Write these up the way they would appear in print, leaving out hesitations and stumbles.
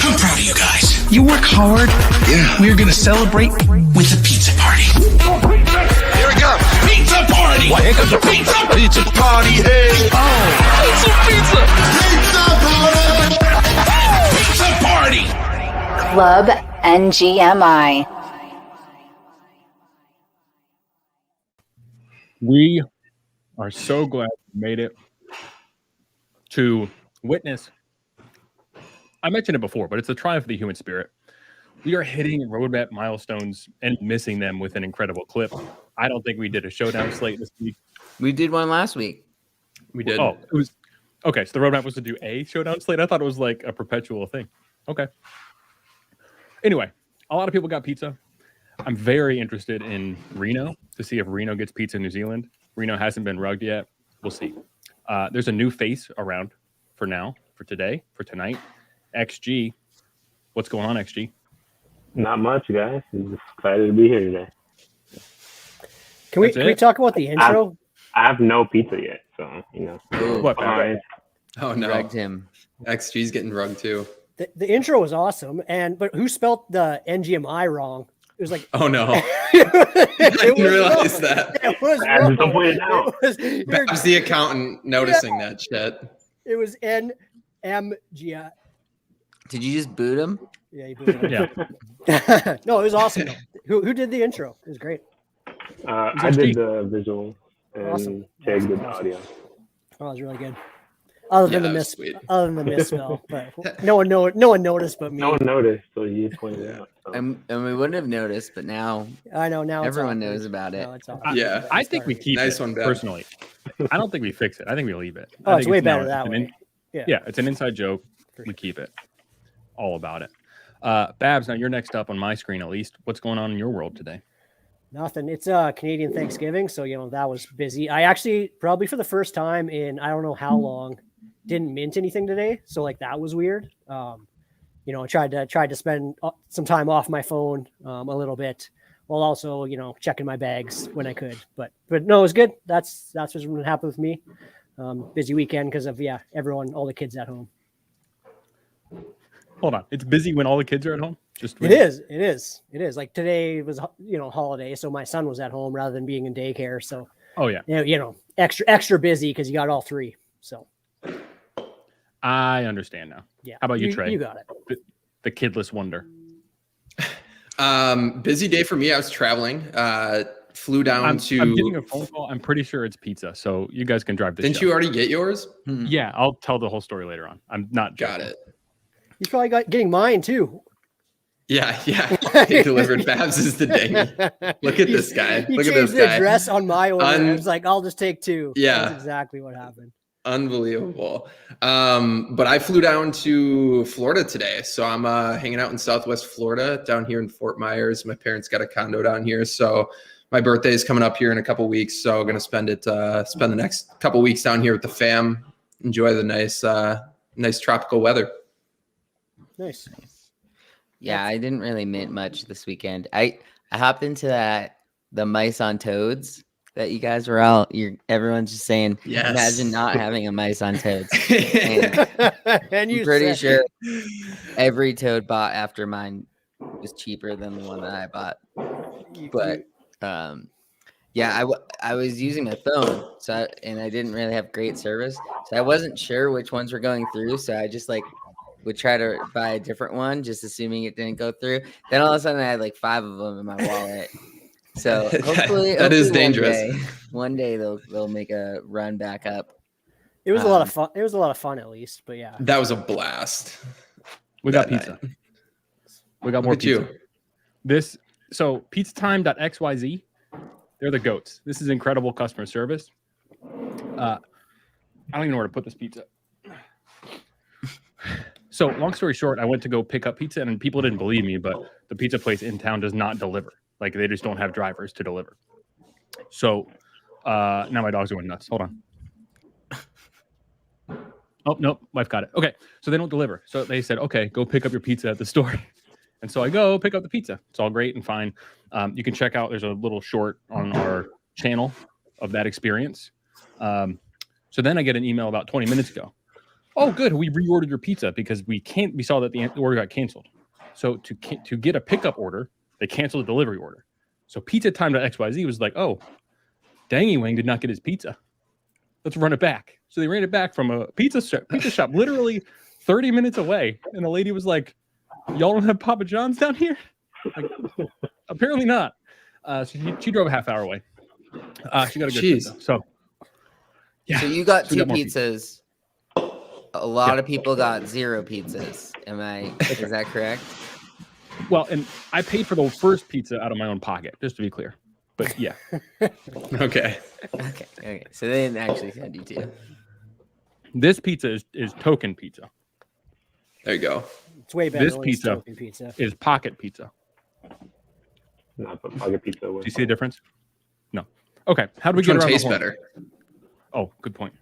I'm proud of you guys. You work hard. Yeah. We're going to celebrate with a pizza party. Here we go. Pizza party. What? Here comes the pizza party. Hey. Oh. Pizza party. Club NGMI. We are so glad we made it to witness. I mentioned it before, but it's the triumph of the human spirit. We are hitting roadmap milestones and missing them with an incredible clip. I don't think we did a showdown slate this week. We did one last week. We did. Oh, it was okay. So the roadmap was to do a showdown slate. I thought it was like a perpetual thing. Okay. Anyway, a lot of people got pizza. I'm very interested in Reno to see if Reno gets pizza in New Zealand. Reno hasn't been rugged yet. We'll see. There's a new face around for now, for today, for tonight. XG. What's going on, XG? Not much, guys. I'm just excited to be here today. Can we talk about the intro? I have no pizza yet, so, What? Oh, no. Rugged him. XG's getting rugged, too. The intro was awesome, but who spelled the NGMI wrong? It was like, oh no, I didn't realize that. It was wrong. Don't point it out. That was the accountant noticing that shit. It was NMGI. Did you just boot him? Yeah, he booted him. Yeah. No, it was awesome. Who did the intro? It was great. I did the visual and Jake did the audio. Oh, it was really good. Other than the misspell, but no one noticed but me. No one noticed, so you pointed it out. So. And we wouldn't have noticed, but now I know now everyone knows about it. Yeah, I think we keep nice it one, personally. I don't think we fix it. I think we leave it. Oh, it's way better that way. Yeah, it's an inside joke. We keep it. All about it. Babs, now you're next up on my screen at least. What's going on in your world today? Nothing. It's Canadian Thanksgiving, so that was busy. I actually probably for the first time in I don't know how long didn't mint anything today, so that was weird. Tried to spend some time off my phone a little bit while also checking my bags when I could. But no, it was good. That's what's going to happen with me. Busy weekend because of everyone, all the kids at home. Hold on, it's busy when all the kids are at home. It is. Like today was holiday, so my son was at home rather than being in daycare. So extra busy because you got all three. So I understand now. Yeah. How about you, Trey? You got it. The kidless wonder. Busy day for me. I was traveling. Flew down I'm getting a to. phone call. I'm pretty sure it's pizza, so you guys can drive this. Didn't you already get yours? Yeah, I'll tell the whole story later on. I'm not got joking. it. He's probably getting mine too. Yeah. He delivered Babs' the Dangy. Look at this guy. Look at this guy. The guy. address on my order. I was like, I'll just take two. Yeah. That's exactly what happened. Unbelievable. But I flew down to Florida today. So I'm hanging out in Southwest Florida down here in Fort Myers. My parents got a condo down here. So my birthday is coming up here in a couple weeks. So I'm going to spend the next couple weeks down here with the fam. Enjoy the nice tropical weather. Nice. Yeah, I didn't really mint much this weekend. I hopped into the mice on toads that you guys were all. Everyone's just saying, yes. Imagine not having a mice on toads. And I'm pretty sure every toad bought after mine was cheaper than the one that I bought. But I was using my phone, and I didn't really have great service, so I wasn't sure which ones were going through. So I just would try to buy a different one, just assuming it didn't go through. Then all of a sudden, I had 5 of them in my wallet. So hopefully, that is dangerous. One day they'll make a run back up. It was a lot of fun. It was a lot of fun, at least. But yeah, that was a blast. We got pizza. Night. We got more pizza. So Pizzatime.xyz, they're the goats. This is incredible customer service. I don't even know where to put this pizza. So long story short, I went to go pick up pizza and people didn't believe me, but the pizza place in town does not deliver. They just don't have drivers to deliver. So now my dog's going nuts. Hold on. Oh, nope. Wife got it. Okay. So they don't deliver. So they said, okay, go pick up your pizza at the store. And so I go pick up the pizza. It's all great and fine. You can check out, there's a little short on our channel of that experience. So then I get an email about 20 minutes ago. oh, good, we reordered your pizza because we saw that the order got canceled. So to get a pickup order, they canceled the delivery order. So Pizzatime.xyz was like, oh, Dangy Wang did not get his pizza. Let's run it back. So they ran it back from a pizza shop literally 30 minutes away. And the lady was like, y'all don't have Papa John's down here? Like, apparently not. So she drove a half hour away. She got a good pizza. So, yeah. So you got so two pizzas. A lot of people got 0 pizzas. Is that correct? Well, and I paid for the first pizza out of my own pocket, just to be clear. But yeah. Okay. Okay. So they didn't actually send you 2. This pizza is token pizza. There you go. It's way better. This than pizza is pocket pizza. Not the pocket pizza. Do you see a difference? No. Okay. How do we Which get one around tastes the horn? better? Oh, good point.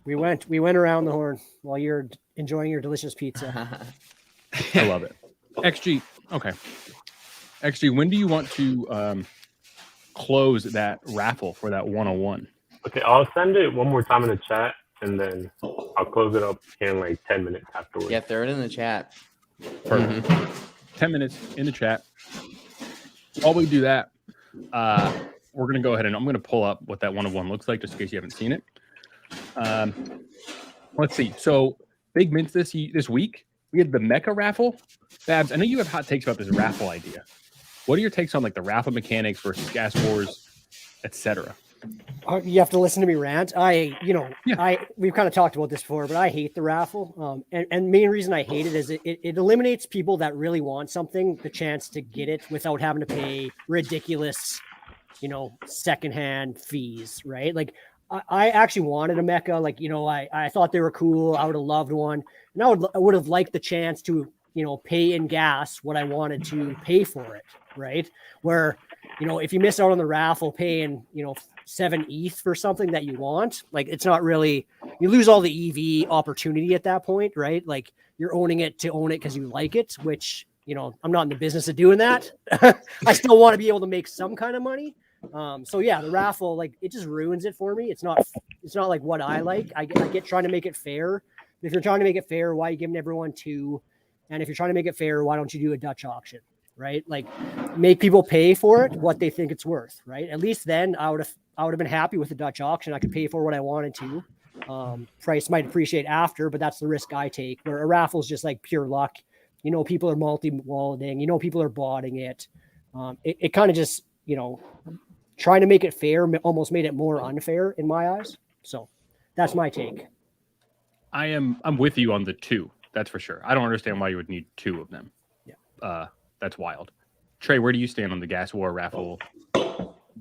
We went around the horn while you're enjoying your delicious pizza. I love it. XG. Okay. XG, when do you want to close that raffle for that 101? Okay, I'll send it one more time in the chat, and then I'll close it up in like 10 minutes afterwards. Yeah, throw it in the chat. Perfect. 10 minutes in the chat. While we do that, we're going to go ahead and I'm going to pull up what that 101 looks like, just in case you haven't seen it. Let's see. So, big mints this week. We had the Mecca raffle. Babs, I know you have hot takes about this raffle idea. What are your takes on like the raffle mechanics versus gas wars, etc.? You have to listen to me rant. We've kind of talked about this before, but I hate the raffle. And main reason I hate it is it eliminates people that really want something, the chance to get it without having to pay ridiculous, secondhand fees, right? Like I actually wanted a Mecca. Like, I thought they were cool. I would have loved one. And I would have liked the chance to, pay in gas what I wanted to pay for it, right? Where, if you miss out on the raffle paying, 7 ETH for something that you want, like it's not really, you lose all the EV opportunity at that point, right? Like you're owning it to own it because you like it, which, I'm not in the business of doing that. I still want to be able to make some kind of money. So yeah, the raffle, like it just ruins it for me. It's not like what I like. I get trying to make it fair. If you're trying to make it fair, why are you giving everyone 2? And if you're trying to make it fair, why don't you do a Dutch auction, right? Like make people pay for it, what they think it's worth, right? At least then I would have been happy with the Dutch auction. I could pay for what I wanted to. Price might appreciate after, but that's the risk I take. Where a raffle is just like pure luck. People are multi-walleting. People are botting it. It kind of just, trying to make it fair almost made it more unfair in my eyes. So that's my take. I'm with you on the 2. That's for sure. I don't understand why you would need 2 of them. Yeah. That's wild. Trey, where do you stand on the gas war raffle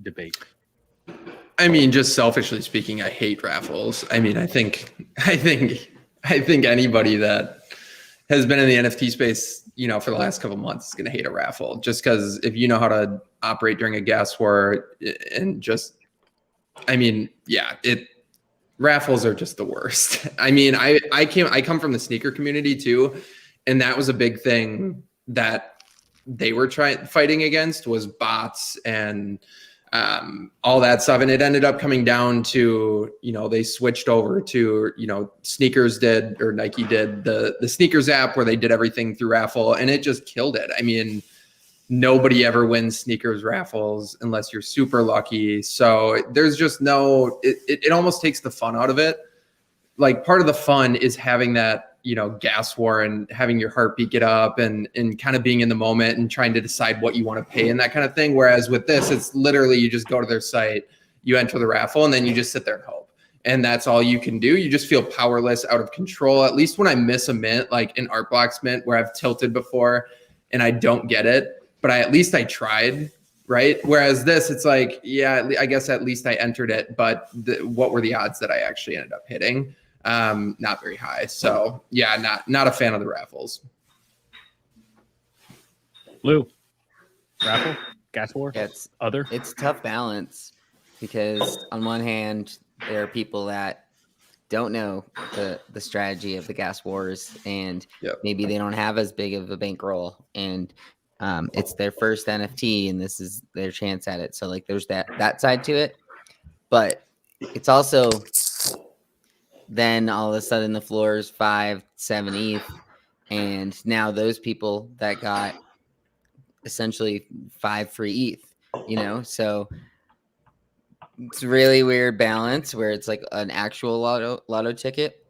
debate? I mean, just selfishly speaking, I hate raffles. I mean, I think anybody that has been in the NFT space, for the last couple of months is going to hate a raffle, just because if you know how to operate during a gas war and just, I mean, yeah, raffles are just the worst. I mean, I come from the sneaker community too, and that was a big thing that they were fighting against was bots and all that stuff. And it ended up coming down to, they switched over to, sneakers did, or Nike did the sneakers app where they did everything through raffle, and it just killed it. I mean, nobody ever wins sneakers raffles unless you're super lucky. So there's just it almost takes the fun out of it. Like part of the fun is having that, gas war and having your heartbeat get up and kind of being in the moment and trying to decide what you want to pay and that kind of thing. Whereas with this, it's literally, you just go to their site, you enter the raffle, and then you just sit there and hope. And that's all you can do. You just feel powerless, out of control. At least when I miss a mint, like an Art Blocks mint where I've tilted before and I don't get it, but at least I tried, right? Whereas this, it's like, yeah, I guess at least I entered it, but what were the odds that I actually ended up hitting? Not very high. So yeah, not a fan of the raffles. Lou, raffle, gas war, It's other. It's tough balance because on one hand, there are people that don't know the strategy of the gas wars, and maybe they don't have as big of a bankroll, and it's their first NFT, and this is their chance at it. So like, there's that side to it, but it's also then all of a sudden the floor is 5, 7 ETH. And now those people that got essentially 5 free ETH, so it's a really weird balance where it's like an actual lotto ticket.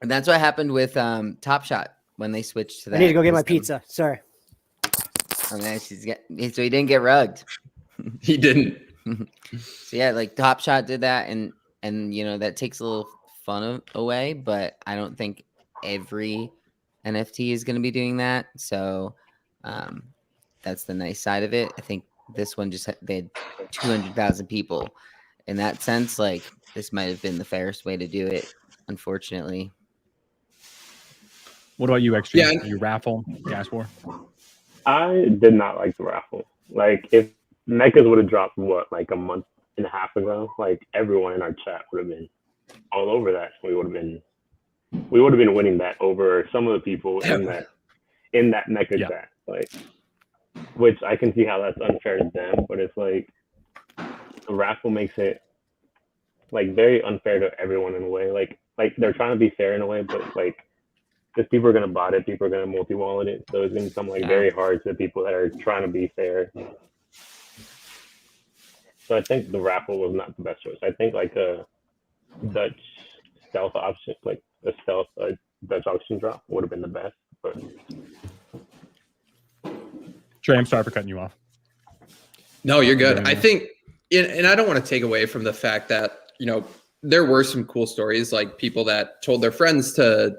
And that's what happened with Top Shot when they switched to that. I need to go get my pizza. Sorry. Oh, nice. So he didn't get rugged. He didn't. So yeah, like Top Shot did that, and that takes a little fun away, but I don't think every NFT is going to be doing that. So that's the nice side of it. I think this one they had 200,000 people. In that sense, like this might have been the fairest way to do it, unfortunately. What about you, XG? Yeah. You raffle, gas war? I did not like the raffle. Like if Mekas would have dropped like a month and a half ago, like everyone in our chat would have been all over that. We would have been winning that over some of the people in that Meka chat. Like, which I can see how that's unfair to them, but it's like the raffle makes it like very unfair to everyone in a way. Like they're trying to be fair in a way, but like because people are gonna bot it, people are gonna multi-wallet it, so it's gonna become like very hard to the people that are trying to be fair. So I think the raffle was not the best choice. I think like a Dutch stealth option, like a stealth Dutch auction drop would have been the best. But Trey, I'm sorry for cutting you off. No, you're good. I think, and I don't want to take away from the fact that, there were some cool stories, like people that told their friends to,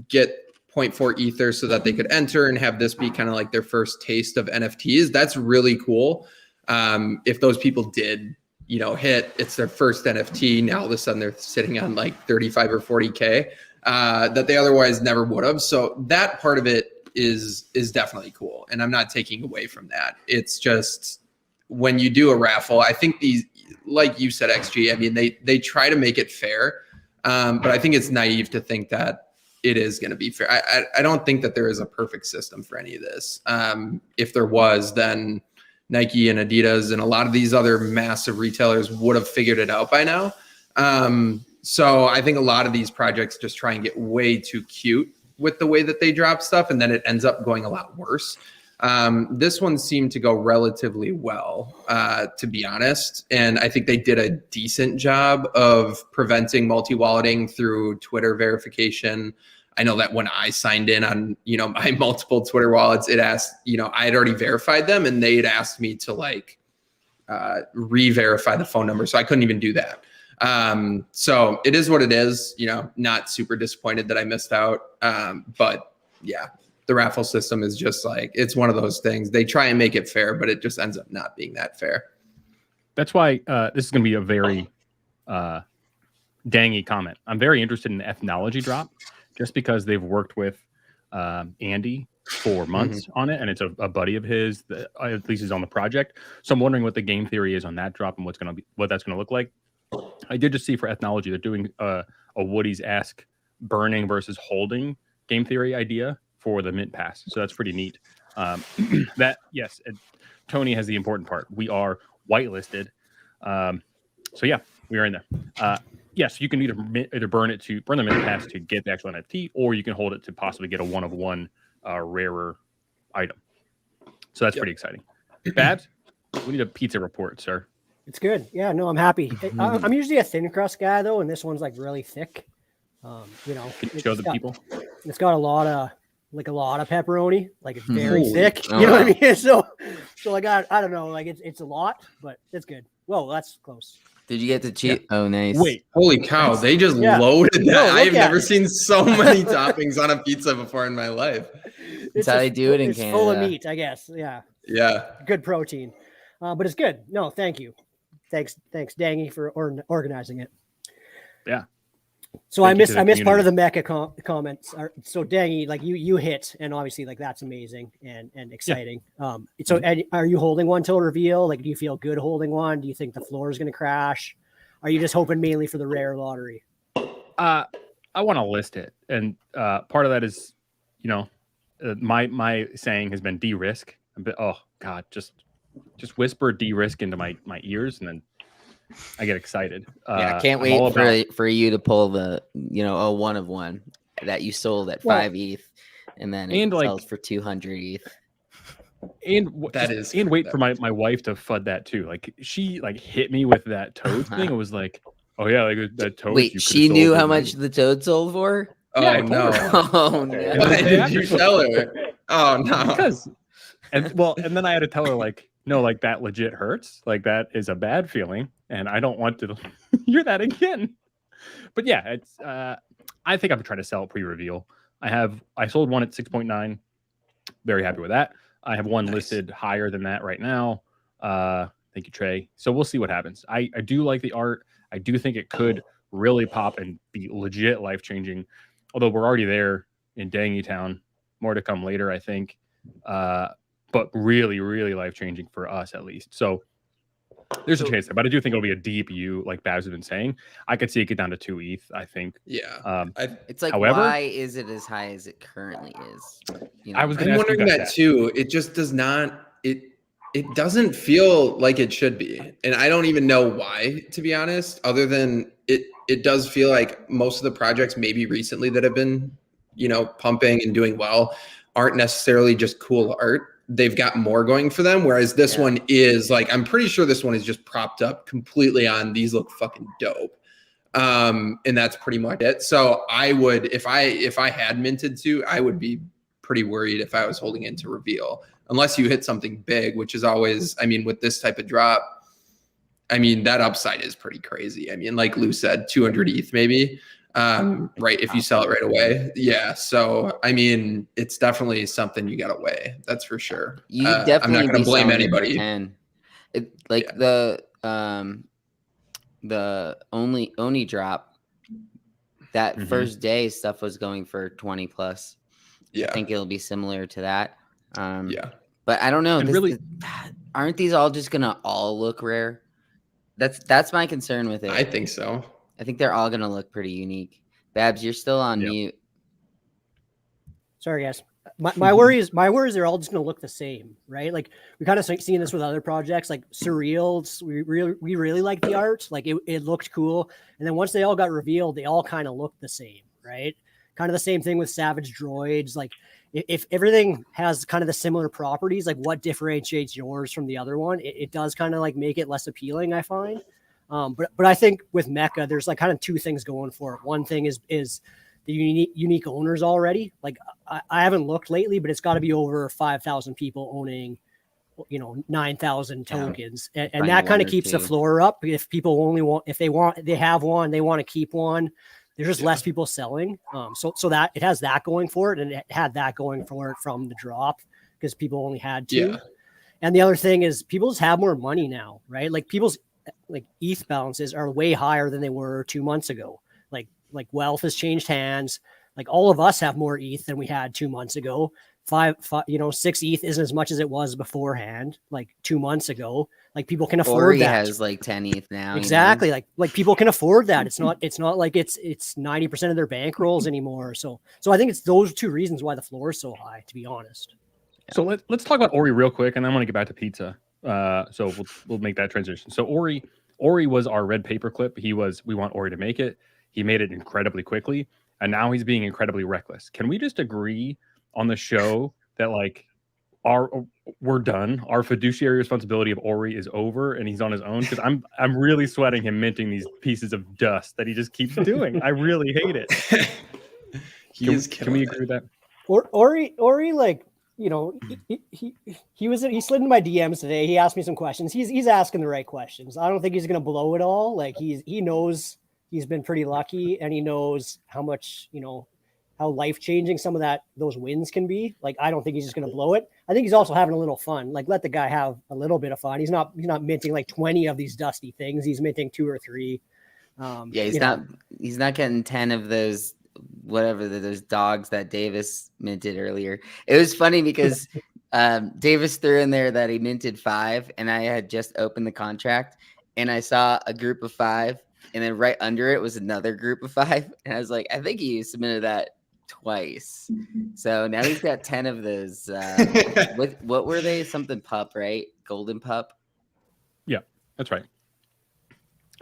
get 0.4 Ether so that they could enter and have this be kind of like their first taste of NFTs. That's really cool. If those people did, hit, it's their first NFT. Now all of a sudden they're sitting on like 35 or 40K that they otherwise never would have. So that part of it is definitely cool. And I'm not taking away from that. It's just when you do a raffle, I think these, like you said, XG, I mean, they try to make it fair. But I think it's naive to think that it is going to be fair. I don't think that there is a perfect system for any of this. If there was, then Nike and Adidas and a lot of these other massive retailers would have figured it out by now. So I think a lot of these projects just try and get way too cute with the way that they drop stuff, and then it ends up going a lot worse. This one seemed to go relatively well, to be honest. And I think they did a decent job of preventing multi-walleting through Twitter verification. I know that when I signed in on, my multiple Twitter wallets, it asked, I had already verified them and they had asked me to like re-verify the phone number. So I couldn't even do that. So it is what it is, not super disappointed that I missed out. But yeah, the raffle system is just like, it's one of those things. They try and make it fair, but it just ends up not being that fair. That's why this is going to be a very dangy comment. I'm very interested in the ethnology drop just because they've worked with Andy for months on it. And it's a buddy of his that at least is on the project. So I'm wondering what the game theory is on that drop and what that's going to look like. I did just see for ethnology, they're doing a Woody's-esque burning versus holding game theory idea for the mint pass. So that's pretty neat. Yes, Tony has the important part. We are whitelisted. So yeah, we are in there. Yes, you can either burn the mint pass to get the actual NFT, or you can hold it to possibly get a one-of-one rarer item. So that's pretty exciting. Babs, we need a pizza report, sir. It's good. Yeah, no, I'm happy. I'm usually a thin crust guy though, and this one's like really thick. Can you show the people? It's got a lot of pepperoni, like it's very thick. You know what I mean? So like I don't know, like it's a lot, but it's good. Whoa, that's close. Did you get the cheese? Yeah. Oh, nice. Wait, holy cow! They just loaded that. No, I have never seen so many toppings on a pizza before in my life. That's how they do it in it's Canada. Full of meat, I guess. Yeah. Yeah. Good protein, but it's good. No, thank you. Thanks, Dangy, for organizing it. Yeah. So I missed part of the Meka comments. So Dangy, like you hit, and obviously like that's amazing and exciting. Yeah. So are you holding one till reveal? Like, do you feel good holding one? Do you think the floor is going to crash? Are you just hoping mainly for the rare lottery? I want to list it, and part of that is, my saying has been de-risk. Oh God, just whisper de-risk into my ears, and then I get excited. Yeah, can't wait for you to pull the a 1 of 1 that you sold at 5 ETH, and then it sells for 200 ETH. And wait for my wife to FUD that too. Like she hit me with that toad thing. It was like, oh yeah, like that toad. Wait, she knew how much the toad sold for? Yeah, no! Oh no! Why did you tell her? Oh no! Because and then I had to tell her like, no, like that legit hurts. Like that is a bad feeling, and I don't want to hear that again. But yeah, it's I think I'm trying to sell it pre-reveal. I sold one at 6.9. Very happy with that. I have one listed higher than that right now. Thank you, Trey. So we'll see what happens. I do like the art. I do think it could really pop and be legit life-changing. Although we're already there in Dangy Town. More to come later, I think. But really, really life-changing for us at least. So there's a chance there. But I do think it'll be a deep U, like Babs has been saying. I could see it get down to 2 ETH, I think. Yeah. It's like, however, why is it as high as it currently is? I was I'm wondering that too. It just does not. It doesn't feel like it should be, and I don't even know why, to be honest. Other than it does feel like most of the projects, maybe recently, that have been pumping and doing well, aren't necessarily just cool art. They've got more going for them, whereas this one is like, I'm pretty sure this one is just propped up completely on these look fucking dope. And that's pretty much it. So I would, if I had minted to, I would be pretty worried if I was holding into reveal, unless you hit something big, which is always, I mean, with this type of drop, I mean, that upside is pretty crazy. I mean, like Lou said, 200 ETH maybe, right? If you sell it right away. Yeah. So, I mean, it's definitely something you got to weigh. That's for sure. You definitely I'm not going to blame anybody. The Oni drop, that first day stuff was going for 20 plus. Yeah. I think it'll be similar to that. Yeah. But I don't know. Aren't these all just going to all look rare? That's my concern with it. I think so. I think they're all going to look pretty unique. Babs, you're still on mute. Sorry, guys. My worry is they're all just going to look the same, right? Like we kind of seen this with other projects, like Surreal. We really like the art, like it looked cool, and then once they all got revealed, they all kind of looked the same, right? Kind of the same thing with Savage Droids. Like if everything has kind of the similar properties, like what differentiates yours from the other one, it does kind of like make it less appealing, I find. But I think with Meka, there's like kind of two things going for it. One thing is the unique owners already. Like I haven't looked lately, but it's got to be over 5,000 people owning, 9,000 tokens, and that kind of keeps the floor up. If people only want, they have one, they want to keep one. There's just less people selling. So that it has that going for it, and it had that going for it from the drop because people only had 2. Yeah. And the other thing is people just have more money now, right? Like people's ETH balances are way higher than they were 2 months ago. Like wealth has changed hands. Like all of us have more ETH than we had 2 months ago. 6 ETH isn't as much as it was beforehand, like 2 months ago. Like people can afford Ori that. Has like 10 ETH now. Exactly. Like people can afford that. It's not like it's 90% of their bankrolls anymore. So I think it's those two reasons why the floor is so high, to be honest. So let's talk about Ori real quick, and then I want to get back to pizza. So we'll make that transition. So Ori was our red paperclip. We want Ori to make it. He made it incredibly quickly, and now he's being incredibly reckless. Can we just agree on the show that like we're done? Our fiduciary responsibility of Ori is over, and he's on his own? Because I'm really sweating him minting these pieces of dust that he just keeps doing. I really hate it. Can we agree with that? Ori, like, he slid into my DMs today. He asked me some questions. He's asking the right questions. I don't think he's gonna blow it all. Like he knows he's been pretty lucky, and he knows how much, how life-changing some of those wins can be. Like, I don't think he's just going to blow it. I think he's also having a little fun. Like, let the guy have a little bit of fun. He's not minting like 20 of these dusty things. He's minting 2 or 3. He's not getting 10 of those, whatever, those dogs that Davis minted earlier. It was funny because Davis threw in there that he minted 5, and I had just opened the contract, and I saw a group of 5. And then right under it was another group of 5. And I was like, I think he submitted that twice. So now he's got 10 of those. What were they? Something pup, right? Golden pup. Yeah, that's right.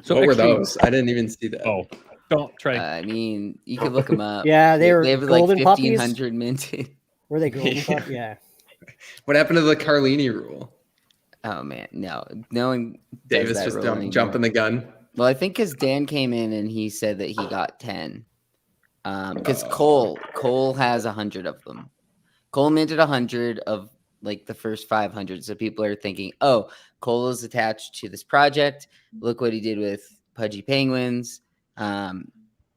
So what were XG those? I didn't even see that. Oh, don't Trey. I mean, you could look them up. Yeah, they were have golden like puppies. 1,500 minted. Were they golden puppies? Yeah. What happened to the Carlini rule? Oh man, no one. Davis does that just rule anymore. jumping the gun. Well, I think because Dan came in and he said that he got 10. Because Cole has 100 of them. Cole minted 100 of like the first 500. So people are thinking, oh, Cole is attached to this project. Look what he did with Pudgy Penguins.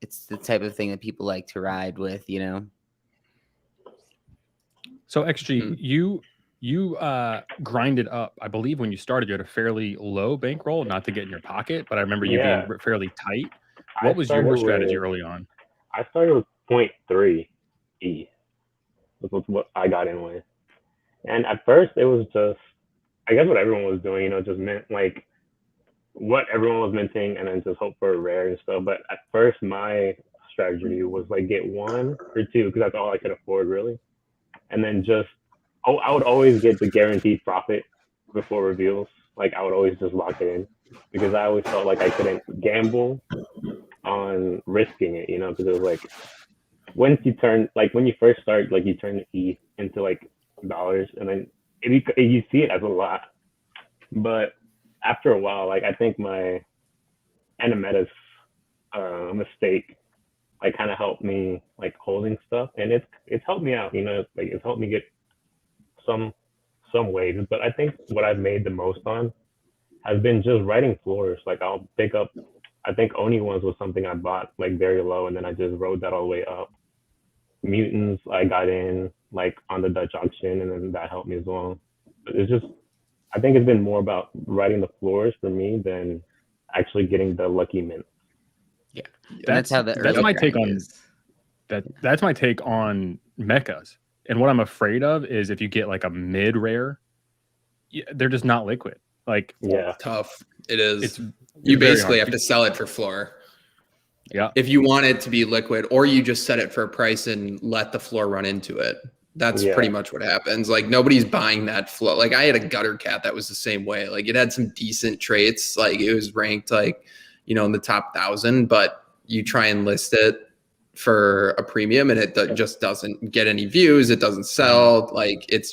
It's the type of thing that people like to ride with, you know. So XG, you grinded up. I believe when you started, you had a fairly low bankroll, not to get in your pocket, but I remember you being fairly tight. What was your strategy early on? I started with 0.3 E. Was what I got in with. And at first it was just, I guess what everyone was doing, just mint like what everyone was minting and then just hope for a rare and stuff. But at first my strategy was like get 1 or 2 because that's all I could afford really. And then just, I would always get the guaranteed profit before reveals. Like I would always just lock it in because I always felt like I couldn't gamble on risking it, because it was like, once you turn, like when you first start, like you turn E into like dollars and then you see it as a lot. But after a while, like I think my Animeta's mistake like kind of helped me like holding stuff, and it's helped me out, like it's helped me get some waves. But I think what I've made the most on has been just writing floors. Like I'll pick up, I think Oni ones was something I bought like very low and then I just rode that all the way up. Mutants I got in like on the Dutch auction and then that helped me as well. But it's just, I think it's been more about writing the floors for me than actually getting the lucky mint. Yeah, that's how that's my take on that. That's my take on mechas. And what I'm afraid of is if you get like a mid rare, they're just not liquid. Like tough. It is. You basically have to sell it for floor. Yeah. If you want it to be liquid, or you just set it for a price and let the floor run into it. That's pretty much what happens. Like nobody's buying that floor. Like I had a gutter cat that was the same way. Like it had some decent traits. Like it was ranked like, in the top 1,000, but you try and list it for a premium and it just doesn't get any views. It doesn't sell. Like it's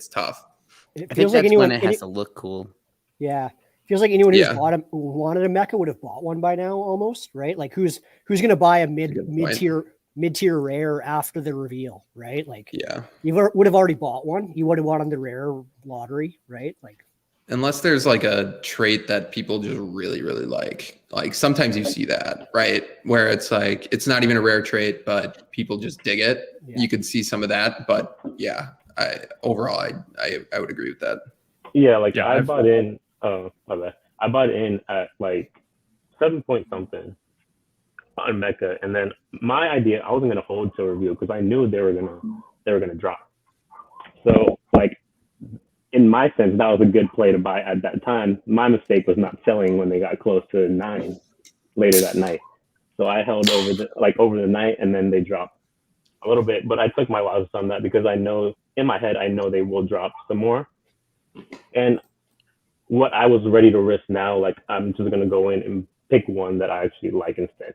tough. It I feels think like that's when it has to look cool. Yeah. Feels like anyone who wanted a mecha would have bought one by now almost, right? Like who's going to buy a mid-tier rare after the reveal, right? Like you would have already bought one. You would have bought on the rare lottery, right? Like unless there's like a trait that people just really, really like sometimes you see that, right? Where it's like, it's not even a rare trait, but people just dig it. Yeah. You could see some of that, but I would agree with that. Yeah. Like I bought in, I bought in at like 7 point something on Mecha. And then my idea, I wasn't going to hold till review because I knew they were going to drop. So like, in my sense, that was a good play to buy at that time. My mistake was not selling when they got close to 9 later that night. So I held over the night and then they dropped a little bit, but I took my losses on that because I know in my head, I know they will drop some more. And what I was ready to risk now, like I'm just going to go in and pick one that I actually like instead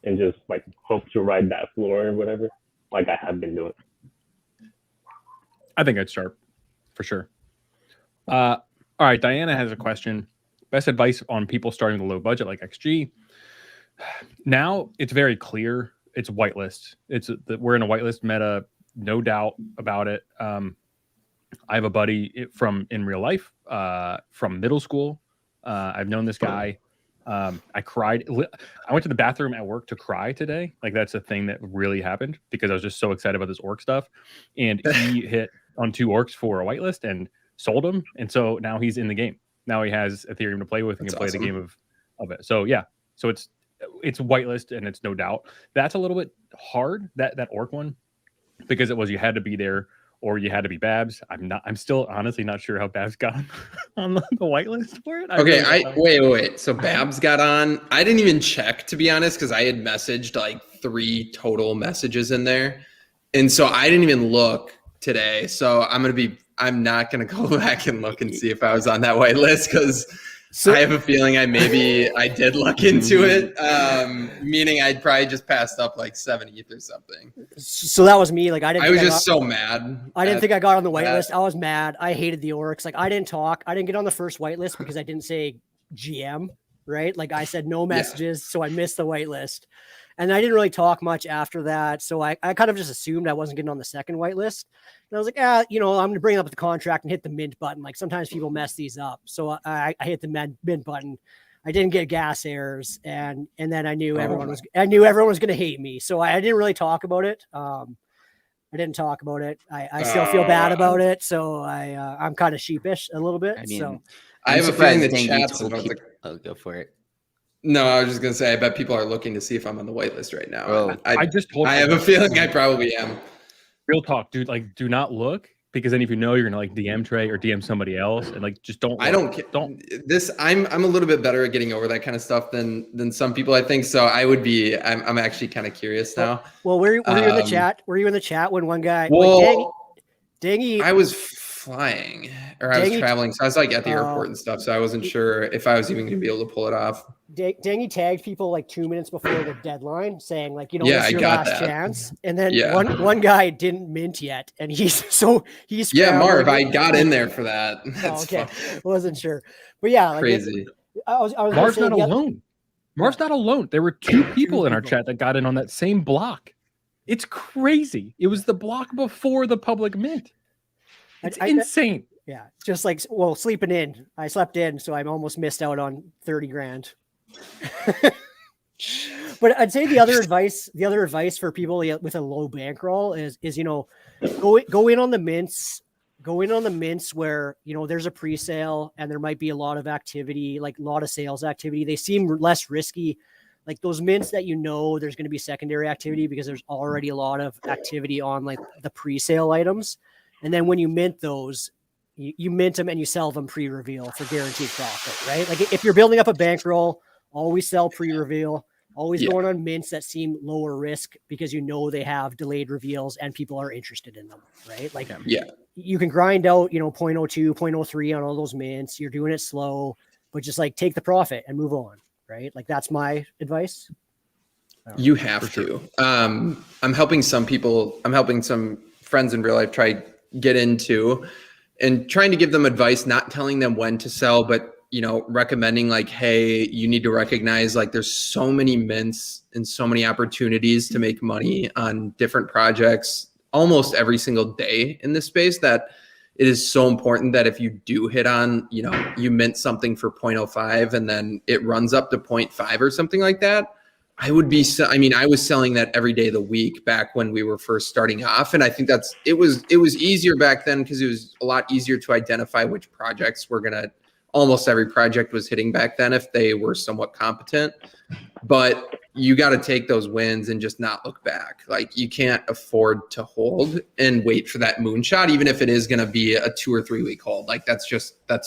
and just like hope to ride that floor or whatever, like I have been doing. I think it's sharp for sure. All right, Diana has a question. Best advice on people starting with a low budget like XG. Now it's very clear. It's whitelist. We're in a whitelist meta, no doubt about it. I have a buddy in real life, from middle school. I've known this guy. I cried. I went to the bathroom at work to cry today. Like that's a thing that really happened because I was just so excited about this orc stuff. And he hit on 2 orcs for a whitelist and sold them. And so now he's in the game. Now he has Ethereum to play with and can play the game of it. So yeah. So it's whitelist and it's no doubt. That's a little bit hard, that orc one, because it was you had to be there or you had to be Babs. I'm still honestly not sure how Babs got on the whitelist for it. Wait. So Babs got on. I didn't even check, to be honest, because I had messaged like 3 total messages in there. And so I didn't even look today. So I'm not going to go back and look and see if I was on that whitelist because I have a feeling I did look into it, meaning I'd probably just passed up like 7 ETH or something. So that was me. Like I was just so mad. I didn't think I got on the whitelist. I was mad. I hated the orcs. Like I didn't talk. I didn't get on the first whitelist because I didn't say GM, right? Like I said no messages, so I missed the whitelist. And I didn't really talk much after that. So I kind of just assumed I wasn't getting on the second whitelist. And I was like, I'm going to bring up the contract and hit the mint button. Like sometimes people mess these up. So I hit the mint button. I didn't get gas errors. And then I knew everyone was going to hate me. So I didn't really talk about it. I still feel bad about it. So I'm kind of sheepish a little bit. I have a feeling the chat's about Oh, go for it. No, I was just going to say, I bet people are looking to see if I'm on the whitelist right now. Oh, I have a feeling I probably am. Real talk, dude. Like, do not look, because then if you know, you're going to like DM Trey or DM somebody else, and like just don't. Don't. I'm a little bit better at getting over that kind of stuff than some people, I think. So I'm actually kind of curious now. Well, were you in the chat? Were you in the chat when one guy? Well, Dangy. I was flying, or I was traveling, so I was like at the airport and stuff. So I wasn't sure if I was even going to be able to pull it off. Dangy tagged people like 2 minutes before the deadline, saying like, this is your last chance. And then one guy didn't mint yet, and he's Marv, I got in there for that. Okay, wasn't sure, but yeah, like crazy. I was Marv's not alone. Marv's not alone. There were 2 people in our chat that got in on that same block. It's crazy. It was the block before the public mint. It's insane. Yeah, just like sleeping in. I slept in, so I almost missed out on 30 grand. But I'd say the other advice for people with a low bankroll is go in on the mints. Go in on the mints where there's a pre-sale and there might be a lot of activity, like a lot of sales activity. They seem less risky. Like those mints that there's going to be secondary activity because there's already a lot of activity on like the pre-sale items. And then when you mint those, you mint them and you sell them pre-reveal for guaranteed profit, right? Like if you're building up a bankroll, always sell pre-reveal, always going on mints that seem lower risk because they have delayed reveals and people are interested in them, right? Like you can grind out, 0.02, 0.03 on all those mints. You're doing it slow, but just like take the profit and move on, right? Like that's my advice. You have to. I'm helping some people. I'm helping some friends in real life try get into and trying to give them advice, not telling them when to sell, but recommending like, hey, you need to recognize like there's so many mints and so many opportunities to make money on different projects almost every single day in this space that it is so important that if you do hit on, you mint something for 0.05 and then it runs up to 0.5 or something like that. I was selling that every day of the week back when we were first starting off. And I think it was easier back then because it was a lot easier to identify which projects almost every project was hitting back then if they were somewhat competent. But you got to take those wins and just not look back. Like you can't afford to hold and wait for that moonshot, even if it is going to be a 2 or 3 week hold. Like that's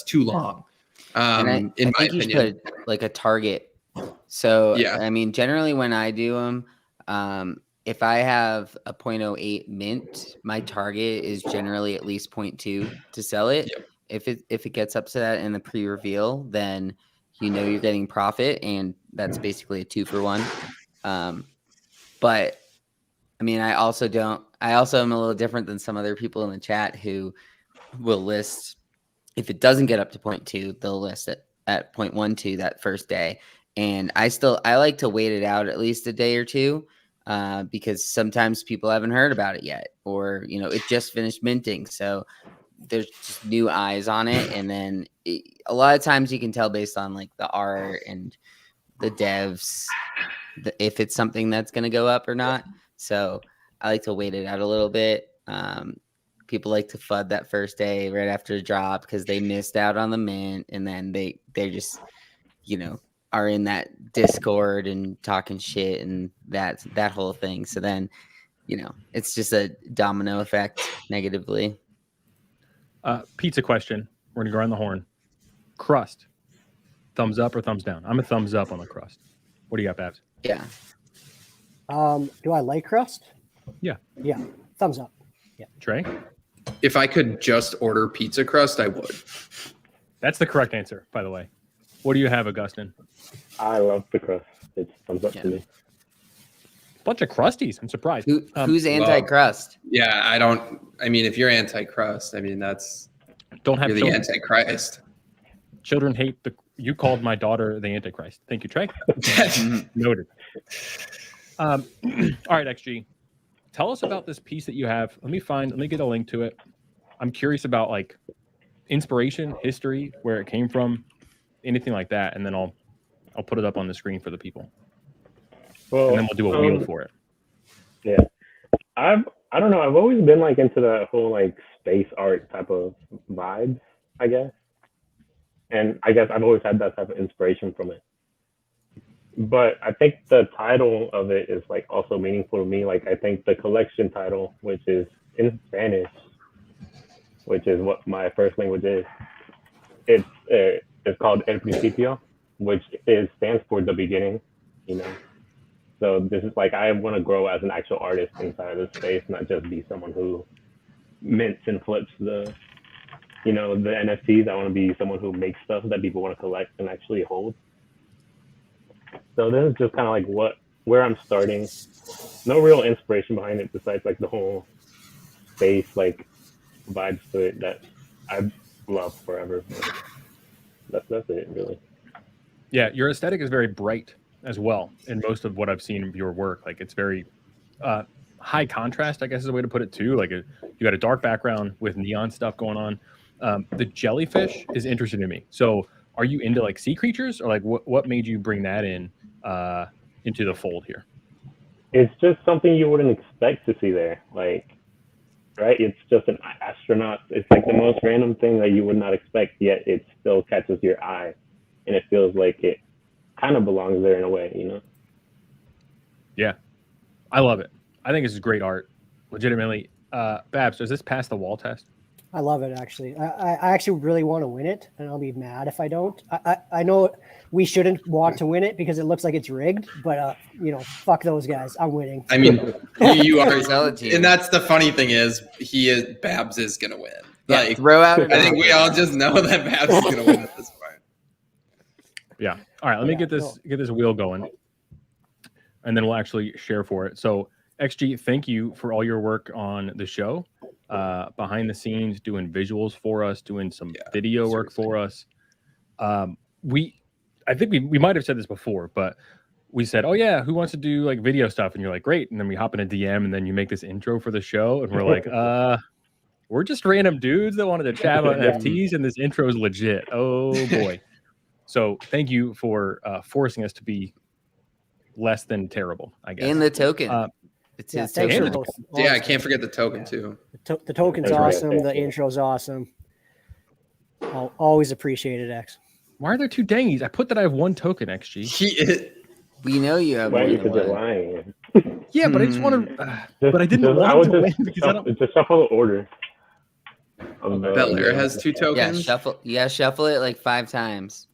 too long. In my opinion, you should put like a target. So, generally when I do them, if I have a 0.08 mint, my target is generally at least 0.2 to sell it. Yep. If it gets up to that in the pre-reveal, then you're getting profit, and that's basically a 2-for-1. But I also am a little different than some other people in the chat who will list, if it doesn't get up to 0.2, they'll list it at 0.12 that first day. And I like to wait it out at least a day or two, because sometimes people haven't heard about it yet, or it just finished minting, so there's just new eyes on it. And then a lot of times you can tell based on like the art and the devs if it's something that's going to go up or not. So I like to wait it out a little bit. People like to FUD that first day right after the drop because they missed out on the mint, and then they're just are in that Discord and talking shit and that whole thing. So then, it's just a domino effect negatively. Pizza question. We're going to go around the horn. Crust. Thumbs up or thumbs down? I'm a thumbs up on the crust. What do you got, Babs? Yeah. Do I like crust? Yeah. Yeah. Thumbs up. Yeah. Trey? If I could just order pizza crust, I would. That's the correct answer, by the way. What do you have, Augustine? I love the crust. It's thumbs up to me. Bunch of crusties. I'm surprised. Who's anti-crust? Yeah, I don't. I mean, if you're anti-crust, I mean that's Don't have you're the children. antichrist. Children hate the. You called my daughter the Antichrist. Thank you, Trey. Noted. All right, XG. Tell us about this piece that you have. Let me get a link to it. I'm curious about like inspiration, history, where it came from, anything like that, and then I'll put it up on the screen for the people. Well, And then we'll do a wheel for it. Yeah. I don't know. I've always been like into that whole like space art type of vibe, I guess. And I guess I've always had that type of inspiration from it. But I think the title of it is like also meaningful to me. Like I think the collection title, which is in Spanish, which is what my first language is, it's called El Principio, which stands for the beginning, you know. So this is like I want to grow as an actual artist inside of the space, not just be someone who mints and flips the NFTs. I want to be someone who makes stuff that people want to collect and actually hold. So this is just kind of like where I'm starting. No real inspiration behind it besides like the whole space like vibes to it that I've loved forever. That's it really. Yeah, your aesthetic is very bright as well in most of what I've seen of your work. Like it's very high contrast, I guess is a way to put it too. Like you got a dark background with neon stuff going on. The jellyfish is interesting to me. So are you into like sea creatures, or like what made you bring that in into the fold here? It's just something you wouldn't expect to see there. Like, right? It's just an astronaut. It's like the most random thing that you would not expect, yet it still catches your eye. And it feels like it kind of belongs there in a way, you know? Yeah, I love it. I think this is great art. Legitimately. Babs, does this pass the wall test? I love it, actually. I actually really want to win it, and I'll be mad if I don't. I know we shouldn't want to win it because it looks like it's rigged, but, fuck those guys. I'm winning. I mean, you are, Team. and that's the funny thing is Babs is going to win. Yeah, Like, throw out. I think we all just know that Babs is going to win at this point. Yeah. All right. Let me get this wheel going, and then we'll actually share for it. So, XG, thank you for all your work on the show, behind the scenes, doing visuals for us, doing some video work for us. I think we might have said this before, but we said, "Oh yeah, who wants to do like video stuff?" And you're like, "Great." And then we hop in a DM, and then you make this intro for the show, and we're like, we're just random dudes that wanted to chat about NFTs, and this intro is legit. Oh boy. So thank you for forcing us to be less than terrible, I guess. And the token. It's his token. Yeah, I can't forget the token too. The token's awesome. The intro's awesome. I'll always appreciate it, X. Why are there two Dangies? I put that I have one token, XG. We know you have Why more you than you're one. lying? Yeah, but I just want to. But I didn't want to win because I don't. Just shuffle the order. Belair has two tokens. Yeah, shuffle it like 5 times.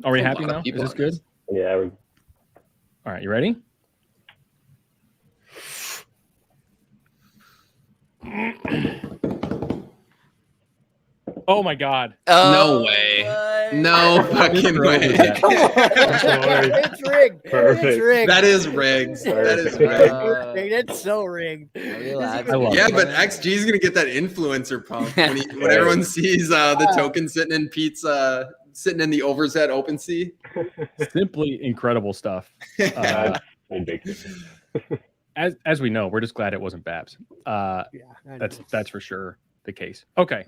Are we happy now? Is this good? Yeah. All right, you ready? Oh my God! No way! No fucking way! It's rigged. Perfect. It's rigged. That is rigged. That is rigged. It's so rigged. Yeah, but XG is gonna get that influencer pump when everyone sees the token sitting in pizza, sitting in the overset OpenSea. Simply incredible stuff. As we know, we're just glad it wasn't Babs. That's for sure the case. Okay.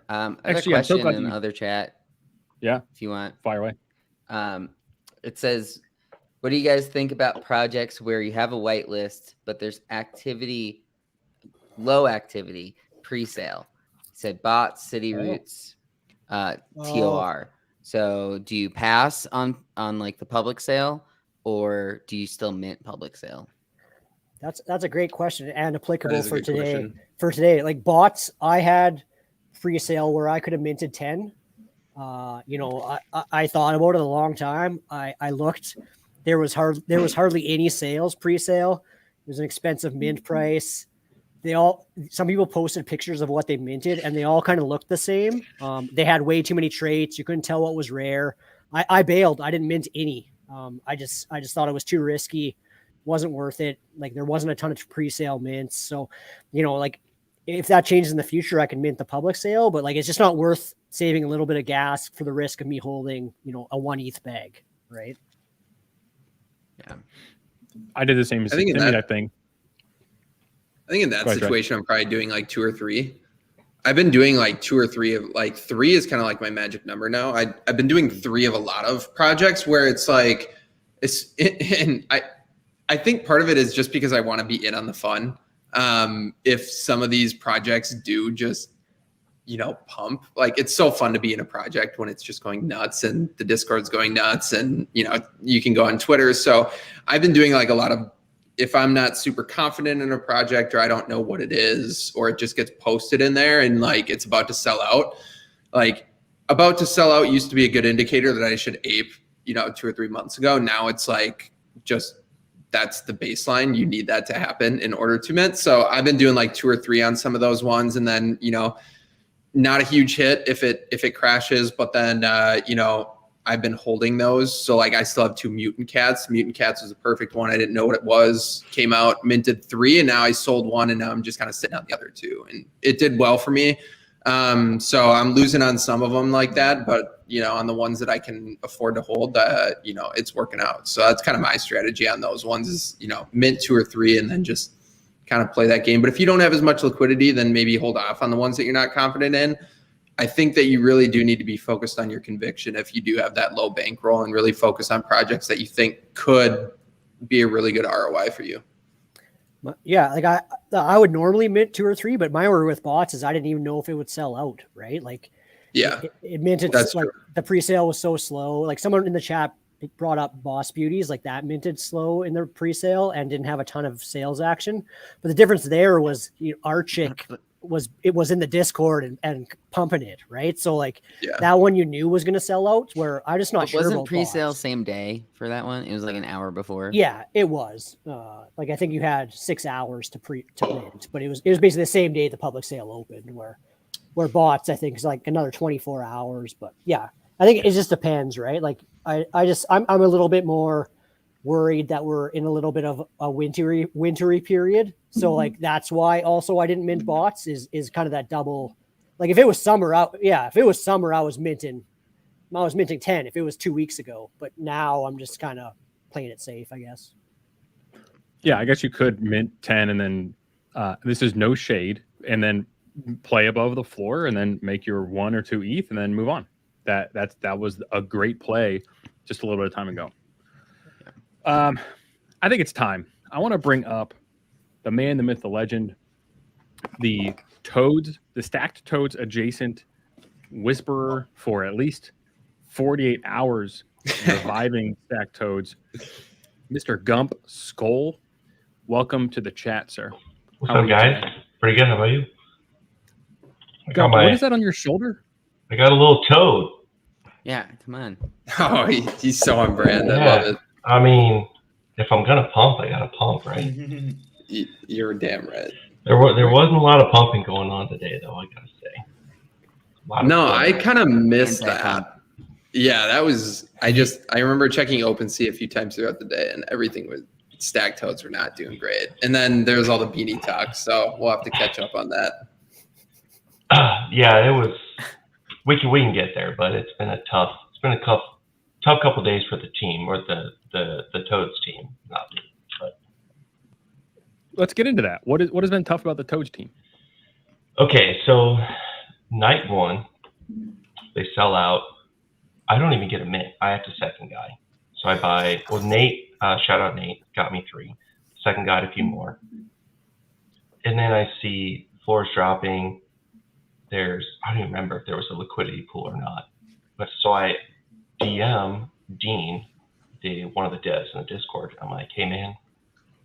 Actually, question so in the other chat. Yeah, if you want, fire away. It says, "What do you guys think about projects where you have a whitelist, but there's low activity, pre-sale?" It said bots, city roots, TOR. So, do you pass on like the public sale, or do you still mint public sale? That's a great question and applicable for today. For today, like bots, I had pre-sale where I could have minted 10. I thought about it a long time. I looked. There was hardly any sales pre-sale. It was an expensive mint price. some people posted pictures of what they minted and they all kind of looked the same. They had way too many traits. You couldn't tell what was rare. I bailed. I didn't mint any. I just thought it was too risky. Wasn't worth it. Like there wasn't a ton of pre-sale mints. So, like if that changes in the future, I can mint the public sale, but like, it's just not worth saving a little bit of gas for the risk of me holding, a 1 ETH bag. Right. Yeah. I did the same thing. I think in that situation, I'm probably doing like 2 or 3. I've been doing like 2 or 3 of like 3 is kind of like my magic number now. I've been doing 3 of a lot of projects where it's like, and I think part of it is just because I want to be in on the fun. If some of these projects do just, pump, like it's so fun to be in a project when it's just going nuts and the Discord's going nuts and, you can go on Twitter. So I've been doing like a lot of, if I'm not super confident in a project or I don't know what it is, or it just gets posted in there and like it's about to sell out, like about to sell out used to be a good indicator that I should ape, 2 or 3 months ago. Now it's like, just that's the baseline. You need that to happen in order to mint. So I've been doing like 2 or 3 on some of those ones. And then, not a huge hit if it crashes, but then, I've been holding those. So like I still have 2 mutant cats. Mutant cats was a perfect one. I didn't know what it was. Came out, minted 3, and now I sold 1, and now I'm just kind of sitting on the other 2. And it did well for me. So I'm losing on some of them like that, but on the ones that I can afford to hold, it's working out. So that's kind of my strategy on those ones is, mint 2 or 3 and then just kind of play that game. But if you don't have as much liquidity, then maybe hold off on the ones that you're not confident in. I think that you really do need to be focused on your conviction if you do have that low bankroll and really focus on projects that you think could be a really good ROI for you. Yeah, like I would normally mint 2 or 3, but my worry with bots is I didn't even know if it would sell out, right? Like, yeah, it minted like the pre-sale was so slow. Like someone in the chat brought up Boss Beauties, like that minted slow in their pre-sale and didn't have a ton of sales action. But the difference there was Archic was in the Discord and pumping it, right? So like that one you knew was going to sell out. Where I'm just not sure. Wasn't pre-sale same day for that one? It was like an hour before. Yeah, it was. Like I think you had 6 hours to mint, but it was basically the same day the public sale opened. Where bots I think is like another 24 hours. But yeah, I think it just depends, right? Like I'm a little bit more worried that we're in a little bit of a wintry period. So like that's why also I didn't mint bots is kind of that double. Like if it was summer out, if it was summer, I was minting 10 if it was 2 weeks ago. But now I'm just kind of playing it safe, I guess. Yeah, I guess you could mint 10 and then this is no shade, and then play above the floor and then make your 1 or 2 ETH and then move on. That was a great play just a little bit of time ago. I think it's time. I want to bring up the man, the myth, the legend, the Toads, the stacked Toads adjacent whisperer for at least 48 hours, reviving stacked Toads, Mr. Gump Skull. Welcome to the chat, sir. What's up, guys? Pretty good. How about you? Gump, what is that on your shoulder? I got a little toad. Yeah, come on. Oh, he's so on brand. Yeah. I love it. I mean, if I'm gonna pump, I gotta pump, right? You're damn right. There wasn't a lot of pumping going on today, though. I gotta say. No, I kind of missed that. Yeah, that was. I remember checking OpenSea a few times throughout the day, and everything was stacked toads were not doing great. And then there was all the beanie talk, so we'll have to catch up on that. Yeah, it was. We can get there, but it's been a tough couple of days for the team, or the Toads team, not me. But let's get into that. What has been tough about the Toads team? Okay, so night 1, they sell out. I don't even get a mint. I have to second guy. So I buy. Well, Nate, shout out Nate, got me 3. Second guy a few more, and then I see floors dropping. I don't even remember if there was a liquidity pool or not. But so I DM Dean, one of the devs in the Discord. I'm like, hey man,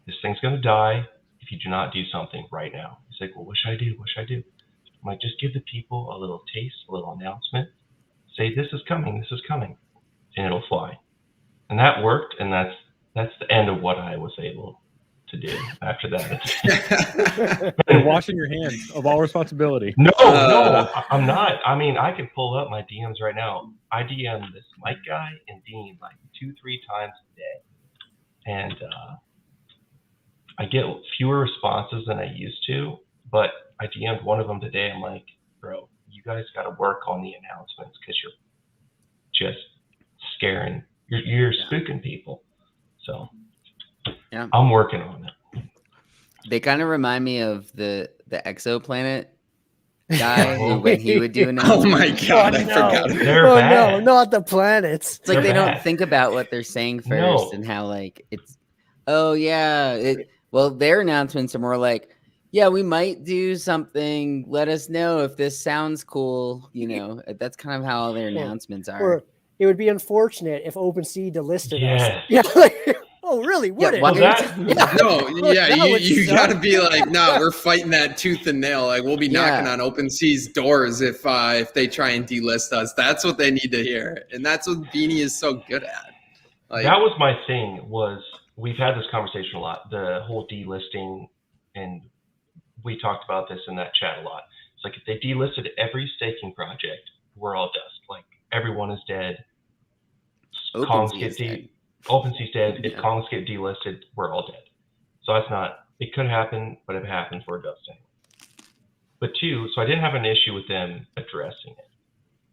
this thing's gonna die if you do not do something right now. He's like, well, what should I do? What should I do? I'm like, just give the people a little taste, a little announcement. Say this is coming, and it'll fly. And that worked, and that's the end of what I was able to do after that. You're washing your hands of all responsibility. No, I'm not. I mean, I could pull up my DMs right now. I DM this Mike guy and Dean like 2-3 times a day, and I get fewer responses than I used to. But I DM'd one of them today. I'm like, bro, you guys got to work on the announcements because you're just scaring. You're spooking people. So yeah, I'm working on it. They kind of remind me of the exoplanet guy who, when he would do announcements. Oh my god, I forgot. They're bad. No, not the planets. It's like they bad. don't think about what they're saying first No. and how like it's. Oh yeah, well their announcements are more like, yeah, we might do something. Let us know if this sounds cool. You know, that's kind of how their announcements are. Or it would be unfortunate if OpenSea delisted us. Yes. Yeah. Oh, really? Would it? why Well, are No, yeah, That would you suck. got to be like, no, we're fighting that tooth and nail. Like, we'll be knocking on OpenSea's doors if they try and delist us. That's what they need to hear, and that's what Beanie is so good at. Like, that was my thing. Was we've had this conversation a lot. The whole delisting, and we talked about this in that chat a lot. It's like if they delisted every staking project, we're all dust. Like everyone is dead. Kongs OpenSea get is dead. OpenSea's dead. If Yeah. Kongs get delisted, we're all dead. So that's not. It could happen, but if it happens, we're dust anyway. But two, so I didn't have an issue with them addressing it.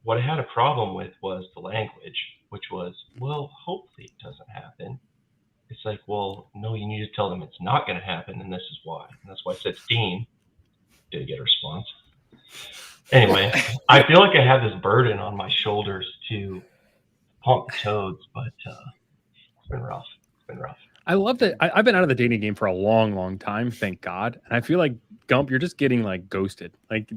What I had a problem with was the language, which was, well, hopefully it doesn't happen. It's like, well, no, you need to tell them it's not going to happen, and this is why. And that's why I said to Dean, didn't get a response. Anyway, I feel like I have this burden on my shoulders to pump the toads, but it's been rough. It's been rough. I love that. I've been out of the dating game for a long, long time, thank God. And I feel like Gump, you're just getting like ghosted. Like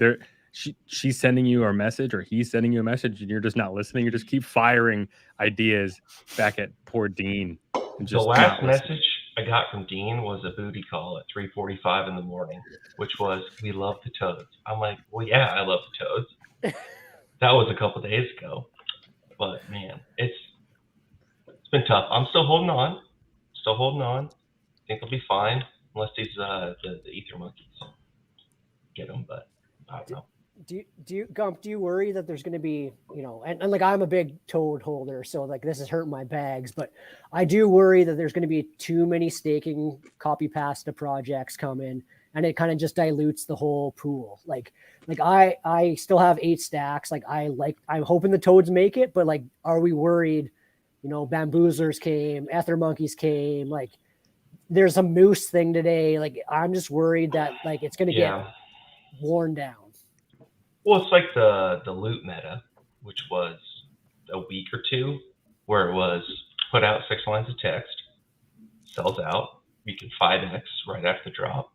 she's sending you a message or he's sending you a message and you're just not listening. You just keep firing ideas back at poor Dean. And just The last message I got from Dean was a booty call at 3:45 in the morning, which was, "We love the toads." I'm like, well, yeah, I love the toads. That was a couple days ago, but man, it's been tough. I'm still holding on. I think I'll be fine unless these the ether monkeys get them, but I don't know. Do you Gump, do you worry that there's going to be, and like I'm a big toad holder, so like this is hurting my bags, but I do worry that there's going to be too many staking copy pasta projects coming and it kind of just dilutes the whole pool. Like I still have 8 stacks. Like I'm hoping the toads make it, but like, are we worried? Bamboozlers came, Ether monkeys came, like there's a moose thing today. Like I'm just worried that like it's going to get worn down. Well, it's like the loot meta, which was a week or two, where it was put out 6 lines of text, sells out, you can 5x right after the drop,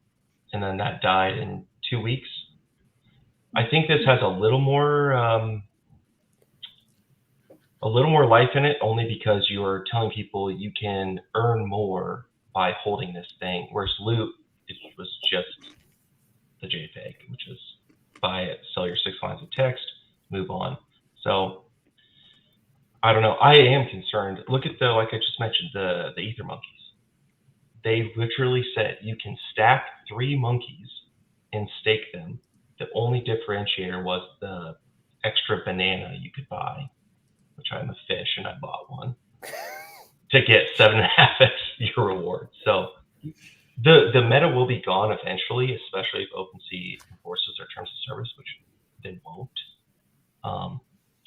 and then that died in 2 weeks. I think this has a little more life in it, only because you're telling people you can earn more by holding this thing, whereas loot, it was just the JPEG, which is buy it, sell your 6 lines of text, move on. So I don't know. I am concerned. Look at like I just mentioned, the ether monkeys. They literally said you can stack 3 monkeys and stake them. The only differentiator was the extra banana you could buy, which I'm a fish and I bought one to get 7.5x your reward. So the meta will be gone eventually, especially if OpenSea enforces their terms of service, which they won't. So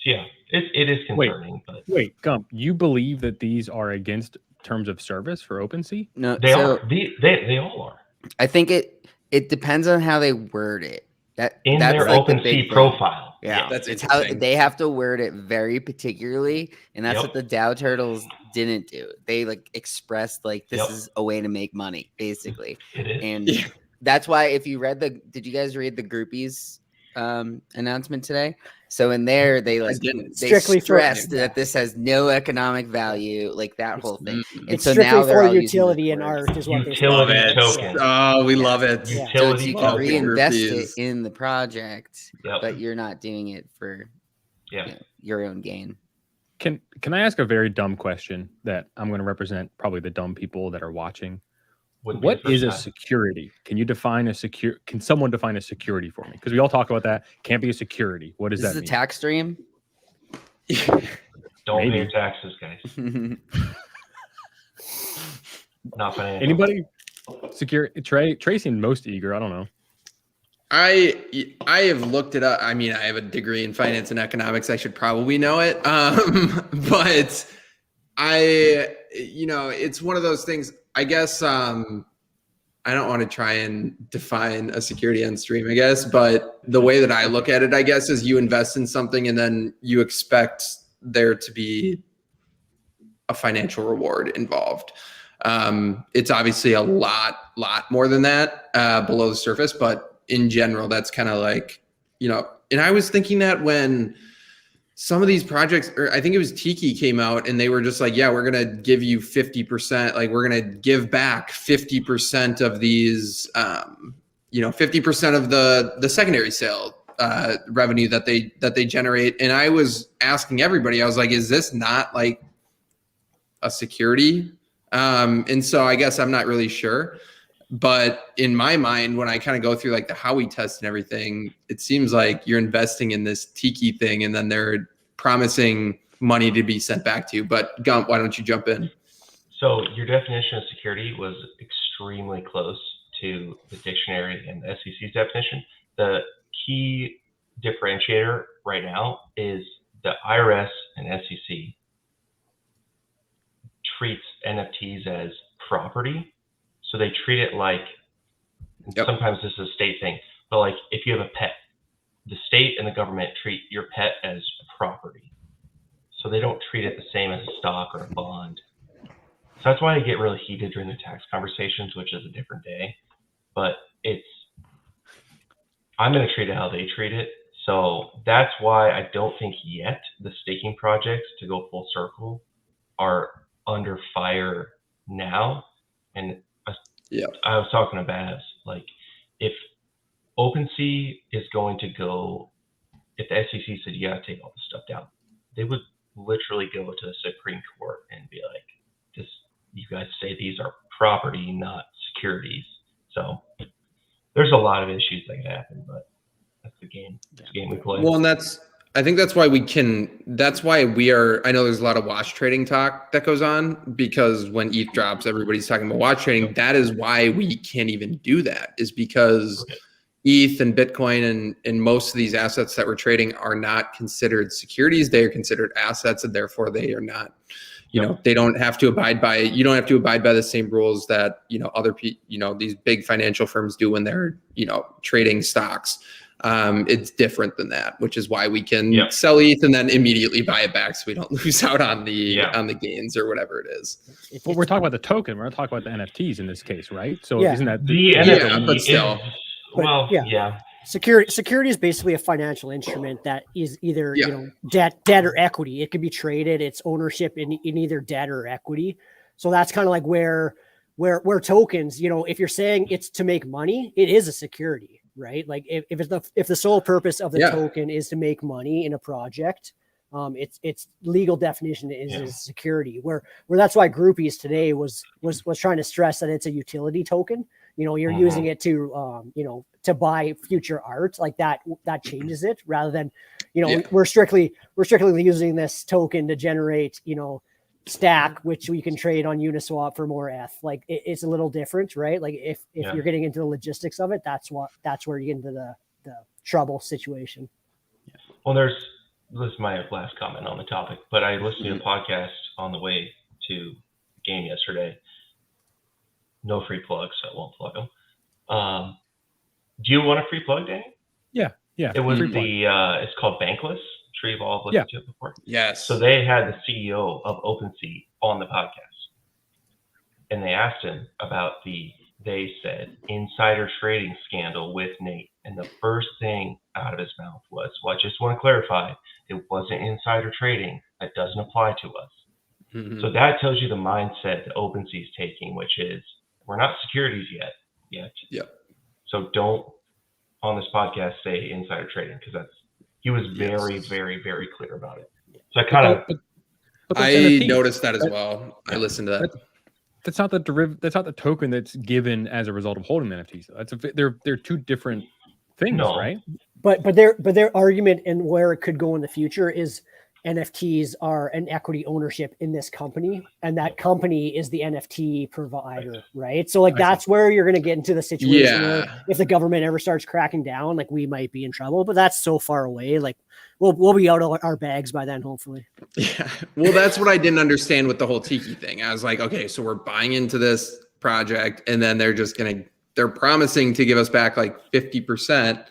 yeah, it is concerning. Wait, Gump, you believe that these are against terms of service for OpenSea? No, they are. They all are. I think it depends on how they word it. That's their like the OpenSea big profile. Yeah, that's it's how interesting. they have to word it very particularly, and that's what the DAO turtles didn't do. They like expressed like this is a way to make money, basically. It is. And that's why if you read did you guys read the groupies announcement today? So in there they Strictly stressed that this has no economic value, like that whole thing. And It's so strictly now they're for all utility using and this word. art is what Utility they token. Oh, we love it. Yeah. So Utility you can token. reinvest Groupies. it in the project, Yep. but you're not doing it for your own gain. Can I ask a very dumb question that I'm going to represent probably the dumb people that are watching? What is a security? Can you define a secure? Can someone define a security for me? Because we all talk about that. Can't be a security. What does that mean? This is a tax stream. Don't Maybe. pay your taxes, guys. Not financial. Anybody? Secure. Trey seemed most eager. I don't know. I have looked it up. I mean, I have a degree in finance and economics. I should probably know it. But it's one of those things. I guess I don't want to try and define a security on stream, I guess, but the way that I look at it, I guess, is you invest in something and then you expect there to be a financial reward involved. It's obviously a lot more than that below the surface, but in general, that's kind of like, and I was thinking that when some of these projects, or I think it was Tiki came out and they were just like, yeah, we're going to give you 50%. Like we're going to give back 50% of these, 50% of the secondary sale revenue that they generate. And I was asking everybody, I was like, is this not like a security? And so I guess I'm not really sure. But in my mind, when I kind of go through like the Howey test and everything, it seems like you're investing in this Tiki thing and then they're promising money to be sent back to you. But Gump, why don't you jump in? So your definition of security was extremely close to the dictionary and the SEC's definition. The key differentiator right now is the IRS and SEC treats NFTs as property. So they treat it like, sometimes this is a state thing, but like if you have a pet, the state and the government treat your pet as property. So they don't treat it the same as a stock or a bond. So that's why I get really heated during the tax conversations, which is a different day. But I'm going to treat it how they treat it. So that's why I don't think yet the staking projects, to go full circle, are under fire now. And I was talking to Babs, like if OpenSea is going to go, if the SEC said you got to take all this stuff down, they would literally go to the Supreme Court and be like, you guys say these are property, not securities. So there's a lot of issues that can happen, but that's the game. That's the game we play. Well, and I think that's why we are, I know there's a lot of watch trading talk that goes on, because when ETH drops, everybody's talking about watch trading. That is why we can't even do that, is because ETH and Bitcoin and most of these assets that we're trading are not considered securities. They are considered assets, and therefore they are not, they don't have to abide by, you don't have to abide by the same rules that, other people, these big financial firms do when they're, trading stocks. It's different than that, which is why we can sell ETH and then immediately buy it back, so we don't lose out on the gains or whatever it is. Well, we're talking about the token. We're not talking about the NFTs in this case, right? So isn't that the NFT? But still, Security is basically a financial instrument that is either debt or equity. It can be traded. It's ownership in either debt or equity. So that's kind of like where tokens, if you're saying it's to make money, it is a security. Right, like if the sole purpose of the token is to make money in a project, its legal definition is security. Where that's why Groupies today was trying to stress that it's a utility token. You're using it to to buy future art, like that changes it, rather than we're strictly using this token to generate stack, which we can trade on Uniswap for more ETH. Like it's a little different, right? Like if you're getting into the logistics of it, that's where you get into the trouble situation. Well, this is my last comment on the topic, but I listened to a podcast on the way to the game yesterday. No free plugs, so I won't plug them. Do you want a free plug, Danny? Yeah. It was it's called Bankless. Sure you've all listened to it before. Yes. So they had the CEO of OpenSea on the podcast, and they asked him about they said insider trading scandal with Nate, and the first thing out of his mouth was, "Well, I just want to clarify, it wasn't insider trading. That doesn't apply to us." Mm-hmm. So that tells you the mindset that OpenSea is taking, which is we're not securities yet. Yep. So don't on this podcast say insider trading, because he was very, very, very clear about it. So I kind of I noticed that as well. I listened to that. That's not the That's not the token that's given as a result of holding the NFTs. They're two different things, right? But their argument and where it could go in the future is NFTs are an equity ownership in this company, and that company is the NFT provider, right? So like that's where you're going to get into the situation where if the government ever starts cracking down, like we might be in trouble. But that's so far away. Like we'll be out of our bags by then, hopefully. Yeah. Well, that's what I didn't understand with the whole Tiki thing. I was like, okay, so we're buying into this project, and then they're promising to give us back like 50%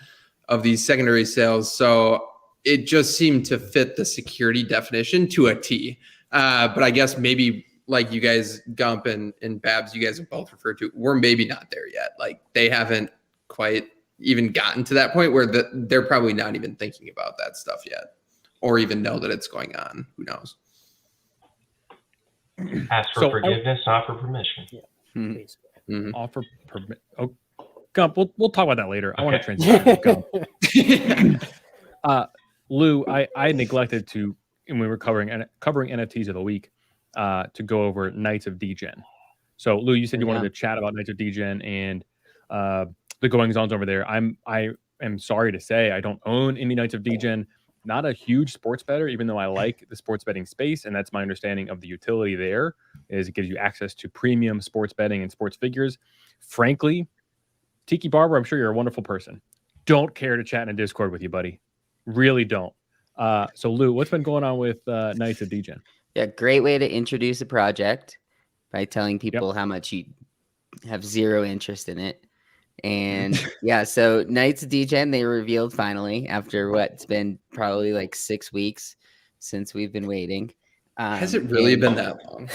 of these secondary sales. So it just seemed to fit the security definition to a T. But I guess maybe like you guys, Gump and Babs, you guys have both referred to, we're maybe not there yet. Like they haven't quite even gotten to that point where they're probably not even thinking about that stuff yet, or even know that it's going on. Who knows? Ask for forgiveness, offer permission. Yeah. Mm-hmm. Offer permission. Oh, Gump, we'll talk about that later. I want to transition. Gump. Lou, I neglected to, when we were covering NFTs of the week, to go over Knights of Degen. So Lou, you said you wanted to chat about Knights of Degen and the goings-ons over there. I am sorry to say I don't own any Knights of Degen. Not a huge sports bettor, even though I like the sports betting space, and that's my understanding of the utility there, is it gives you access to premium sports betting and sports figures. Frankly, Tiki Barber, I'm sure you're a wonderful person. Don't care to chat in a Discord with you, buddy. Really don't. So Lou, what's been going on with Knights of Degen? Yeah, great way to introduce a project by telling people how much you have zero interest in it. And yeah, so Knights of Degen, they revealed finally after what's been probably like 6 weeks since we've been waiting. Has it really been that long?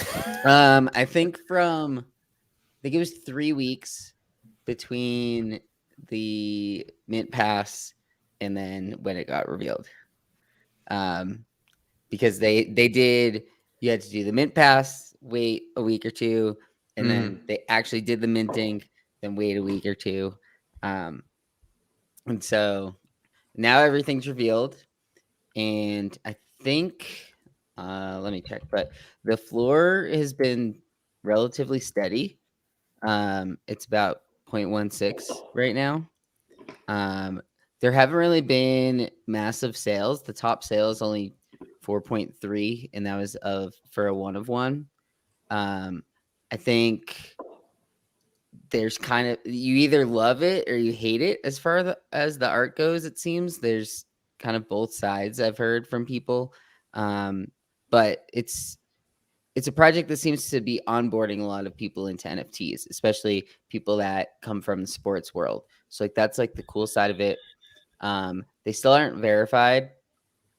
I think it was 3 weeks between the mint pass and then when it got revealed. Because they did, you had to do the mint pass, wait a week or two, and then they actually did the minting, then wait a week or two. And so now everything's revealed. And I think, let me check, but the floor has been relatively steady. It's about 0.16 right now. There haven't really been massive sales. The top sale is only 4.3, and that was for a 1 of 1. I think there's kind of, you either love it or you hate it as far as the art goes. It seems there's kind of both sides I've heard from people, but it's a project that seems to be onboarding a lot of people into NFTs, especially people that come from the sports world. So like that's like the cool side of it. They still aren't verified,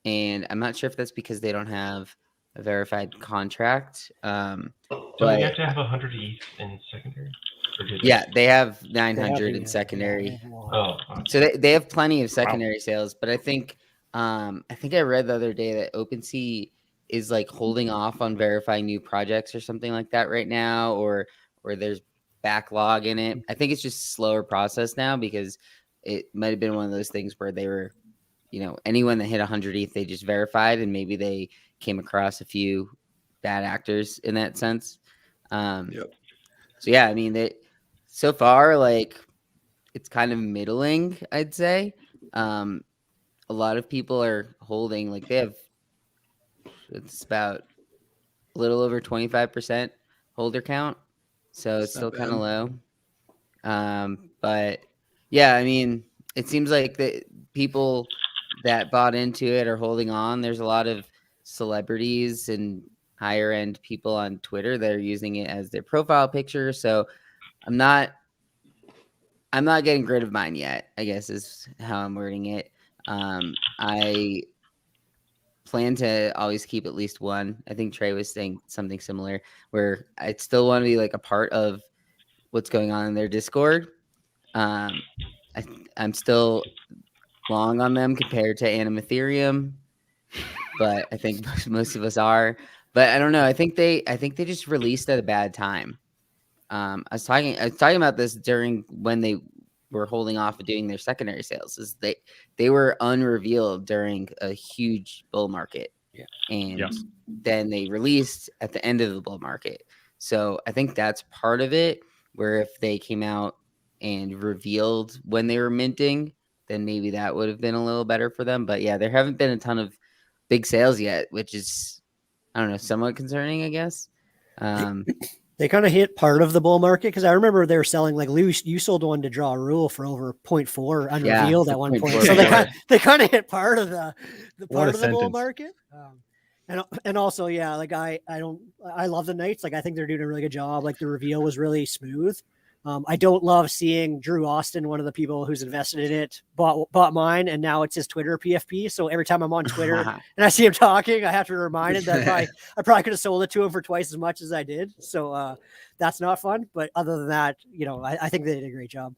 and I'm not sure if that's because they don't have a verified contract. Don't you have to have 100 ETH in secondary? Yeah, they have 900 in secondary. Oh, okay. So they have plenty of secondary sales, but I think I read the other day that OpenSea is like holding off on verifying new projects or something like that right now, or there's backlog in it. I think it's just a slower process now because it might have been one of those things where they were, anyone that hit 100 ETH, they just verified, and maybe they came across a few bad actors in that sense. So yeah, I mean, so far, like, it's kind of middling, I'd say. A lot of people are holding, like, it's about a little over 25% holder count. So it's still kind of low. But yeah, I mean, it seems like the people that bought into it are holding on. There's a lot of celebrities and higher end people on Twitter that are using it as their profile picture. So I'm not getting rid of mine yet, I guess is how I'm wording it. I plan to always keep at least one. I think Trey was saying something similar, where I still want to be like a part of what's going on in their Discord. I'm still long on them compared to Anime Ethereum, but I think most of us are. But I don't know. I think they just released at a bad time. I was talking about this during when they were holding off of doing their secondary sales. Is they were unrevealed during a huge bull market, and then they released at the end of the bull market. So I think that's part of it, where if they came out and revealed when they were minting, then maybe that would have been a little better for them. But yeah, there haven't been a ton of big sales yet, which is, I don't know, somewhat concerning, I guess. They kind of hit part of the bull market, because I remember they were selling, like, Lou, you sold one to Draw a Rule for over 0.4 unrevealed at one point. So they kind of hit part of the part of the bull market. And also, yeah, like I love the Knights. Like, I think they're doing a really good job. Like, the reveal was really smooth. I don't love seeing Drew Austin, one of the people who's invested in it, bought mine, and now it's his Twitter PFP. So every time I'm on Twitter and I see him talking, I have to be reminded that I probably could have sold it to him for twice as much as I did. So that's not fun. But other than that, I think they did a great job.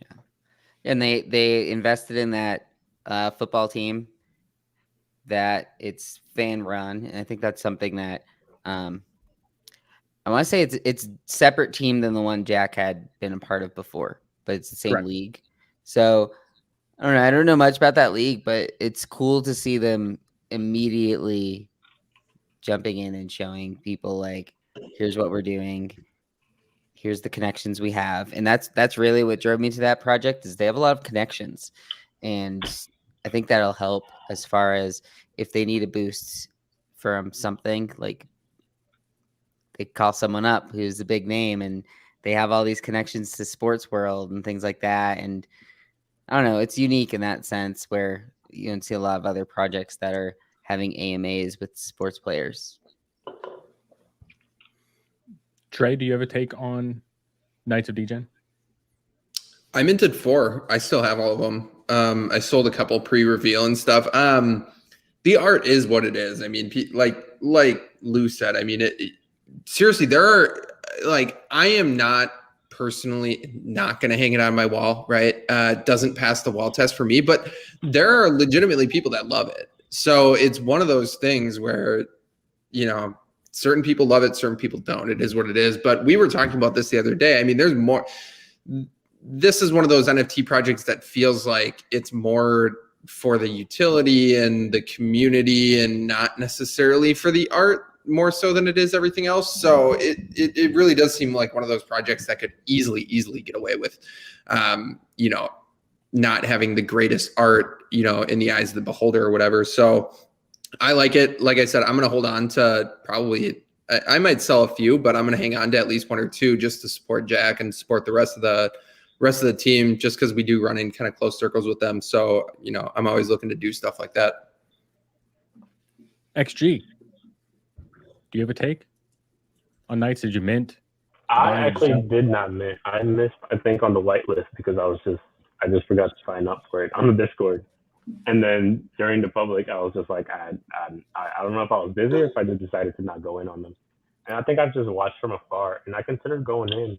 Yeah, and they invested in that football team that it's fan run, and I think that's something that I want to say it's separate team than the one Jack had been a part of before, but it's the same league. So I don't know much about that league, but it's cool to see them immediately jumping in and showing people, like, here's what we're doing, here's the connections we have. And that's really what drove me to that project, is they have a lot of connections. And I think that'll help as far as if they need a boost from something, like they call someone up who's a big name and they have all these connections to sports world and things like that. And I don't know, it's unique in that sense, where you don't see a lot of other projects that are having AMAs with sports players. Trey, do you have a take on Knights of Degen? I minted 4. I still have all of them. I sold a couple pre-reveal and stuff. The art is what it is. I mean, like Lou said, I mean, seriously, there are, like, I am not personally not going to hang it on my wall, right? Doesn't pass the wall test for me, but there are legitimately people that love it. So it's one of those things where, certain people love it, certain people don't. It is what it is. But we were talking about this the other day. I mean, there's more. This is one of those NFT projects that feels like it's more for the utility and the community and not necessarily for the art, more so than it is everything else. So it really does seem like one of those projects that could easily get away with, not having the greatest art, in the eyes of the beholder or whatever. So I like it. Like I said, I'm going to hold on to probably, I might sell a few, but I'm going to hang on to at least 1 or 2 just to support Jack and support the rest of the team, just because we do run in kind of close circles with them. So, I'm always looking to do stuff like that. XG, do you have a take on Knights? Did you mint? I actually did not mint. I missed, I think, on the whitelist because I just forgot to sign up for it on the Discord. And then during the public, I was just like, I don't know if I was busy or if I just decided to not go in on them. And I think I've just watched from afar, and I considered going in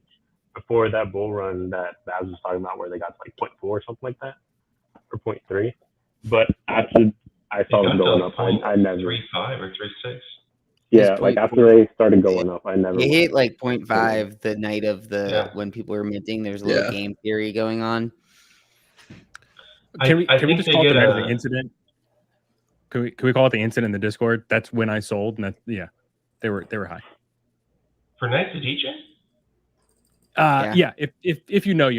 before that bull run that Baz was talking about, where they got to like 0.4 or something like that, or 0.3. But after I saw them going up, I never 3.5 or 3.6. Yeah, like after they started going up, I never. They hit like 0.5 the night of when people were minting. There's a little game theory going on. Can we just call it the night of the incident? Can we call it the incident in the Discord? That's when I sold, and they were high. For Knights of Degen? Yeah. If you know.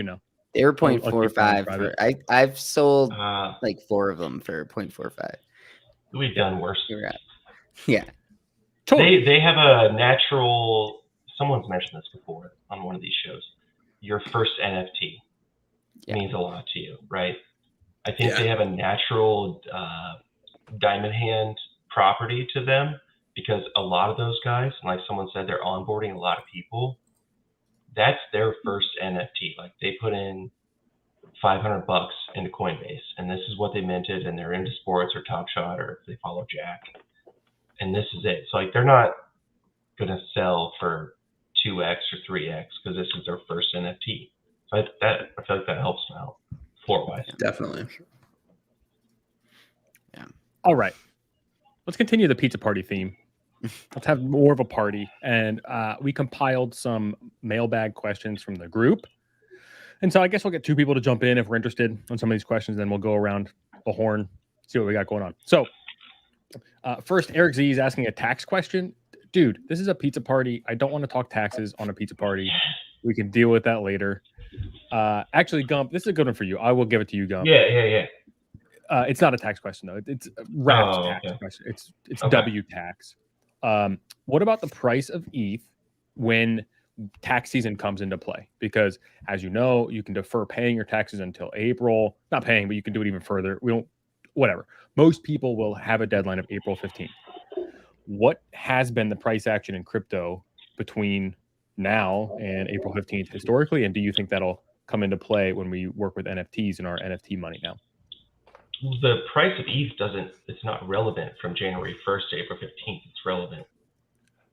They were 0.45. I've sold like 4 of them for 0.45. We've done worse. Yeah. Totally. They have a natural. Someone's mentioned this before on one of these shows. Your first NFT means a lot to you, right? I think they have a natural diamond hand property to them, because a lot of those guys, like someone said, they're onboarding a lot of people. That's their first NFT. Like, they put in $500 into Coinbase, and this is what they minted, and they're into sports or Top Shot, or if they follow Jack, and this is it. So, like, they're not going to sell for 2x or 3x because this is their first NFT. So I feel like that helps them out floor-wise. Definitely. Yeah. All right. Let's continue the pizza party theme. Let's have more of a party. And we compiled some mailbag questions from the group. And so I guess we'll get 2 people to jump in if we're interested on some of these questions. Then we'll go around the horn, see what we got going on. So first, Eric Z is asking a tax question. dude, this is a pizza party. I don't want to talk taxes on a pizza party. We can deal with that later. Actually, Gump, this is a good one for you. I will give it to you, Gump. Yeah. It's not a tax question though. It's Raps tax question. It's Okay. W tax. What about the price of ETH when tax season comes into play? Because as you know, you can defer paying your taxes until April. Not paying, but you can do it even further. Whatever. Most people will have a deadline of April 15th. What has been the price action in crypto between now and April 15th historically? And do you think that'll come into play when we work with NFTs and our NFT money now? The price of ETH it's not relevant from January 1st to April 15th. It's relevant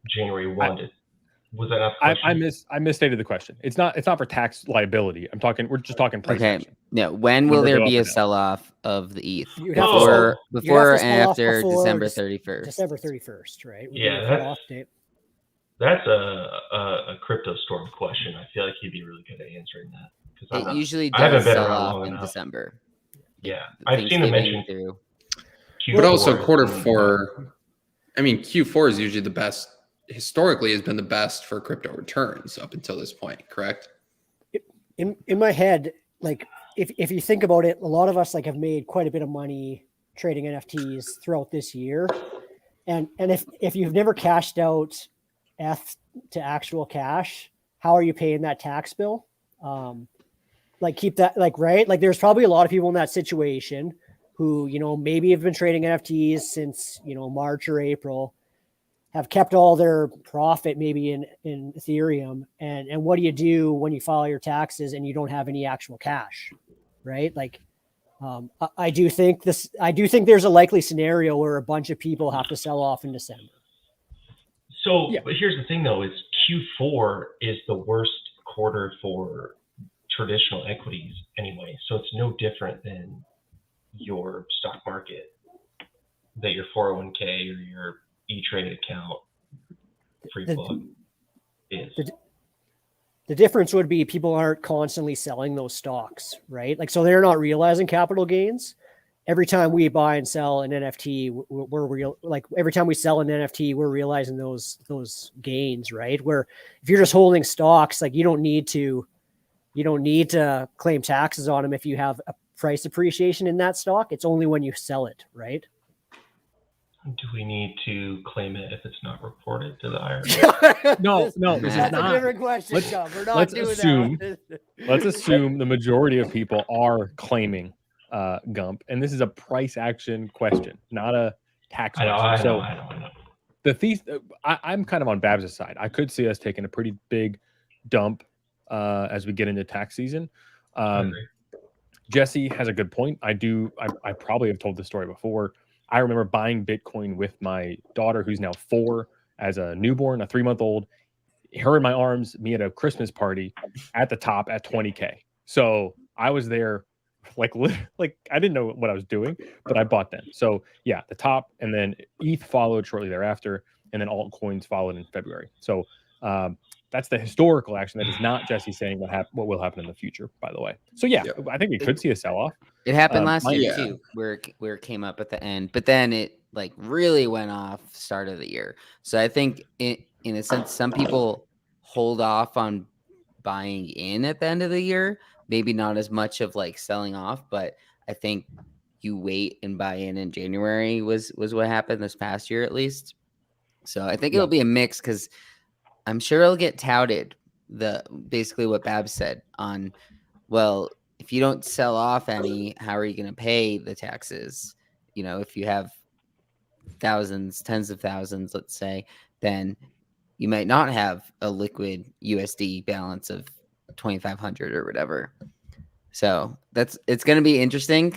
January 1 to, was that a question? I misstated the question. It's not for tax liability. We're just talking price action. Yeah. When will there be a sell-off of the ETH? Before and after December 31st? December 31st, right? That's a crypto storm question. I feel like he'd be really good at answering that. It usually does sell off in December. Yeah, I've seen him mention through. But also quarter four. I mean, Q4 is usually the best. Historically, has been the best for crypto returns up until this point. Correct? In my head, like if you think about it, a lot of us like have made quite a bit of money trading NFTs throughout this year, and if you've never cashed out ETH to actual cash, how are you paying that tax bill? Like keep that right. Like there's probably a lot of people in that situation who, maybe have been trading NFTs since, March or April, have kept all their profit maybe in Ethereum. And what do you do when you file your taxes and you don't have any actual cash, right? Like, I do think there's a likely scenario where a bunch of people have to sell off in December. So, But here's the thing though, is Q4 is the worst quarter for traditional equities anyway. So it's no different than your stock market, that your 401k or your E-Trade account free float is. The difference would be people aren't constantly selling those stocks, right? Like, so they're not realizing capital gains. Every time we buy and sell an NFT, every time we sell an NFT, we're realizing those gains, right? Where if you're just holding stocks, like you don't need to claim taxes on them if you have a price appreciation in that stock. It's only when you sell it, right? Do we need to claim it if it's not reported to the IRS? No, this is That's not. a different question. We're not doing that. Let's assume the majority of people are claiming Gump, and this is a price action question, not a tax question. I know. I'm kind of on Babs' side. I could see us taking a pretty big dump as we get into tax season. Jesse has a good point. I probably have told this story before. I remember buying Bitcoin with my daughter, who's now 4, as a newborn, a 3-month-old, her in my arms, me at a Christmas party at the top at 20K. So I was there like I didn't know what I was doing, but I bought them. So yeah, the top, and then ETH followed shortly thereafter, and then altcoins followed in February. So that's the historical action. That is not Jesse saying what will happen in the future, by the way. So yeah, I think we could see a sell-off. It happened last year too, where it came up at the end, but then it like really went off start of the year. So I think in a sense, some people hold off on buying in at the end of the year, maybe not as much of like selling off, but I think you wait and buy in January was what happened this past year, at least. So I think it'll be a mix, because I'm sure it'll get touted, basically what Babs said on, well, if you don't sell off any, how are you going to pay the taxes? If you have thousands, tens of thousands, let's say, then you might not have a liquid USD balance of 2,500 or whatever. So it's going to be interesting.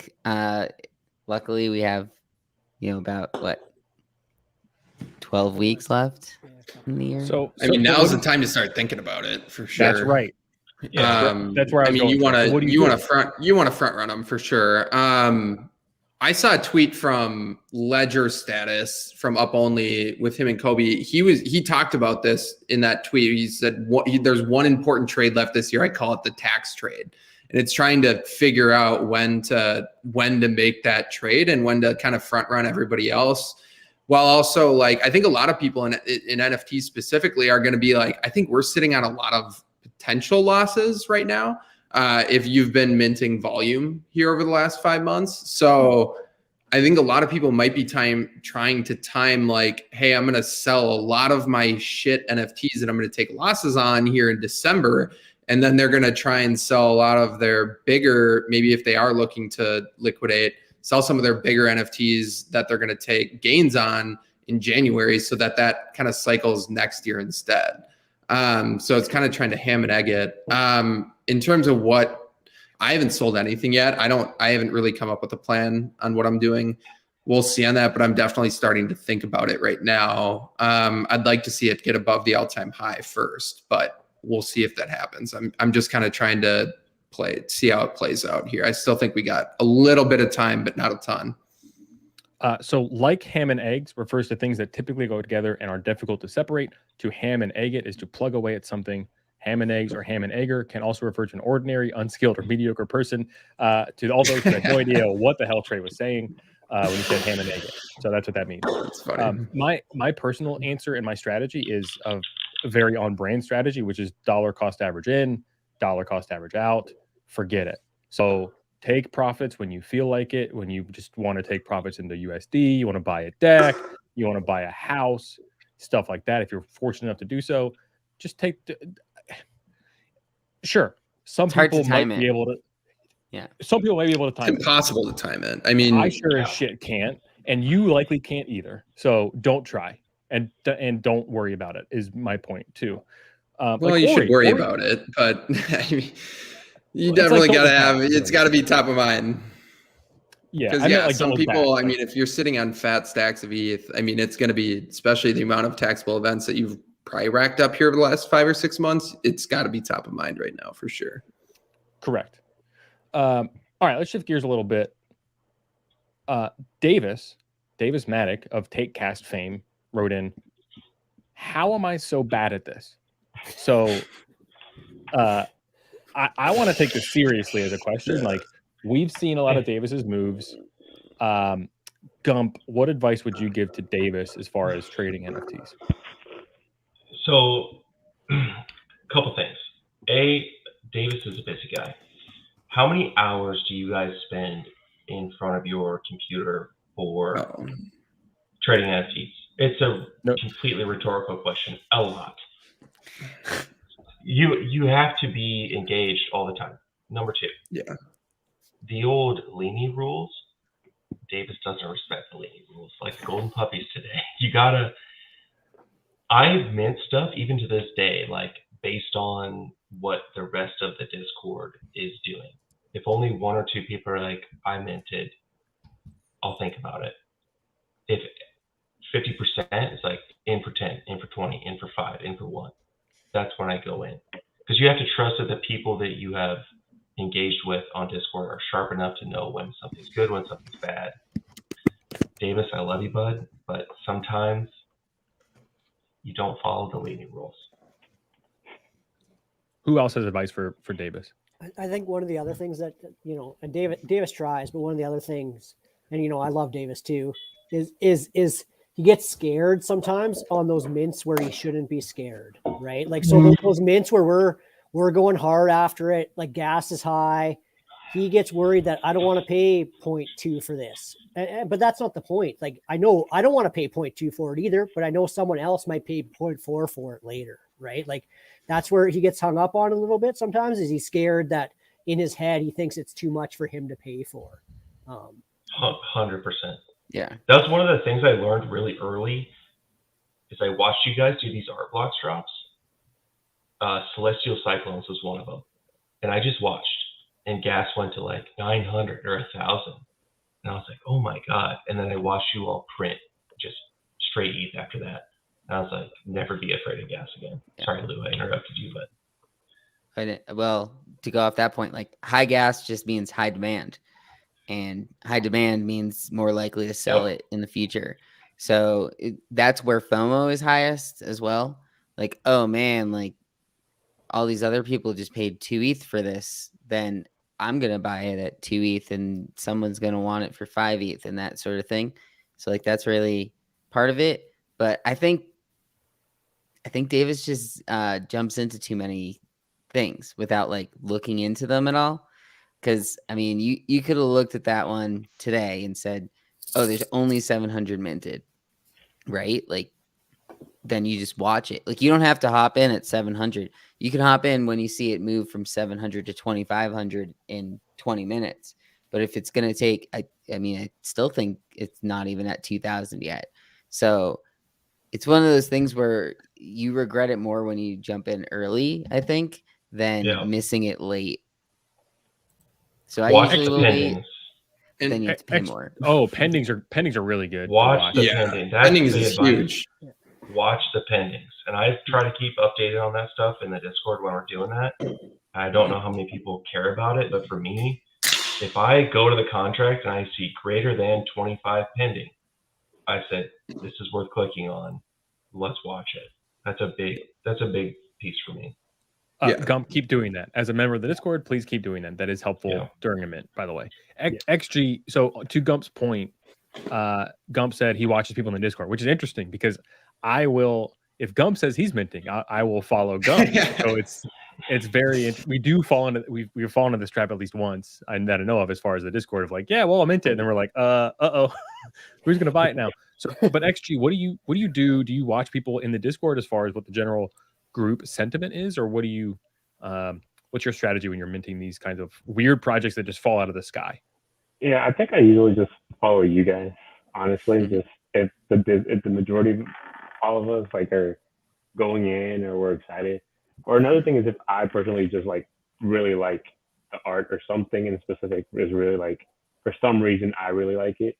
Luckily we have, about 12 weeks left in the year. So now's the time to start thinking about it for sure. That's right. That's where you want to front run them for sure. I saw a tweet from Ledger Status from Up Only with him and Kobe. He talked about this in that tweet. He said there's one important trade left this year. I call it the tax trade, and it's trying to figure out when to make that trade and when to kind of front run everybody else. while also like, I think a lot of people in NFTs specifically are going to be like, I think we're sitting on a lot of potential losses right now. If you've been minting volume here over the last 5 months. So I think a lot of people might be trying to time like, hey, I'm going to sell a lot of my shit NFTs that I'm going to take losses on here in December. And then they're going to try and sell a lot of their bigger, maybe if they are looking to liquidate, sell some of their bigger NFTs that they're going to take gains on in January so that kind of cycles next year instead. So it's kind of trying to ham and egg it. In terms of what, I haven't sold anything yet. I haven't really come up with a plan on what I'm doing. We'll see on that, but I'm definitely starting to think about it right now. I'd like to see it get above the all-time high first, but we'll see if that happens. I'm just kind of trying to see how it plays out here. I still think we got a little bit of time, but not a ton. So like ham and eggs refers to things that typically go together and are difficult to separate. To ham and egg it is to plug away at something. Ham and eggs or ham and egger can also refer to an ordinary, unskilled, or mediocre person. To all those who had no idea what the hell Trey was saying when he said ham and egg it. So that's what that means. That's funny. My personal answer and my strategy is a very on-brand strategy, which is dollar cost average in, dollar cost average out. Forget it. So take profits when you feel like it, when you just want to take profits into USD, you want to buy a deck, you want to buy a house, stuff like that. If you're fortunate enough to do so, just take. Sure, some people might be able to. Yeah, some people might be able to time it. It's impossible to time it. I mean, I sure as shit can't, and you likely can't either. So don't try and don't worry about it. Is my point too. Well, like, you should worry about it, but I mean, you definitely got to have. It's got to be top of mind. Yeah, because like some people. I mean, if you're sitting on fat stacks of ETH, I mean, it's going to be, especially the amount of taxable events that you've probably racked up here over the last 5 or 6 months. It's got to be top of mind right now for sure. Correct. All right, let's shift gears a little bit. Davis Maddock of TakeCast fame wrote in, "How am I so bad at this?" So I want to take this seriously as a question. Like, we've seen a lot of Davis's moves. Gump, what advice would you give to Davis as far as trading NFTs? So, a couple things. Davis is a busy guy. How many hours do you guys spend in front of your computer for trading NFTs? It's a completely rhetorical question. A lot. You have to be engaged all the time. Number two. Yeah. The old Leany rules. Davis doesn't respect the Leany rules. Like the golden puppies today. You gotta. I mint stuff even to this day, like based on what the rest of the Discord is doing. If only 1 or 2 people are like, I minted, I'll think about it. If 50% is like in for 10, in for 20, in for 5, in for 1, that's when I go in. Because you have to trust that the people that you have engaged with on Discord are sharp enough to know when something's good, when something's bad. Davis, I love you, bud, but sometimes you don't follow the leading rules. Who else has advice for Davis? I think one of the other things that, and Davis tries, but one of the other things, and I love Davis too, is he gets scared sometimes on those mints where he shouldn't be scared, right? Like, so those mints where we're going hard after it, like gas is high, he gets worried that I don't want to pay 0.2 for this. But that's not the point. Like, I know I don't want to pay 0.2 for it either, but I know someone else might pay 0.4 for it later, right? Like, that's where he gets hung up on a little bit sometimes, is he's scared that in his head he thinks it's too much for him to pay for. 100%. Yeah. That's one of the things I learned really early is I watched you guys do these art blocks drops. Celestial Cyclones was one of them. And I just watched. And gas went to like 900 or 1,000. And I was like, oh my God. And then I watched you all print just straight ETH after that. And I was like, never be afraid of gas again. Yeah. Sorry, Lou, I interrupted you, but. Well, to go off that point, like high gas just means high demand. And high demand means more likely to sell it in the future. So that's where FOMO is highest as well. Like, oh man, like all these other people just paid 2 ETH for this. Then I'm going to buy it at 2 ETH and someone's going to want it for 5 ETH and that sort of thing. So like, that's really part of it, but I think Davis just jumps into too many things without like looking into them at all. Because I mean, you could have looked at that one today and said, "Oh, there's only 700 minted," right? Like, then you just watch it. Like, you don't have to hop in at 700. You can hop in when you see it move from 700 to 2,500 in 20 minutes. But if it's gonna take, I mean, I still think it's not even at 2,000 yet. So it's one of those things where you regret it more when you jump in early, I think, than missing it late. So I Watch usually the will pendings. wait. Then you have to pay more. Oh, pendings are really good. Watch the pending. That's pendings the is advice. huge. Watch the pendings. And I try to keep updated on that stuff in the Discord when we're doing that. I don't know how many people care about it, but for me, if I go to the contract and I see greater than 25 pending, I said, this is worth clicking on. Let's watch it. That's a big piece for me. Gump, keep doing that. As a member of the Discord, please keep doing that. That is helpful during a mint, by the way. XG, so to Gump's point, Gump said he watches people in the Discord, which is interesting because I will, if Gump says he's minting, I will follow Gump. So it's very, we do fall into, we've fallen into this trap at least once that I know of as far as the Discord of like, yeah, well, I'll mint it. And then we're like, uh-oh, who's going to buy it now? So, but XG, what do you do? Do you watch people in the Discord as far as what the general group sentiment is, or what do you what's your strategy when you're minting these kinds of weird projects that just fall out of the sky? Yeah, I think I usually just follow you guys, honestly. Just if the majority of all of us like are going in or we're excited. Or another thing is if I personally just like really like the art or something in specific is really like, for some reason I really like it,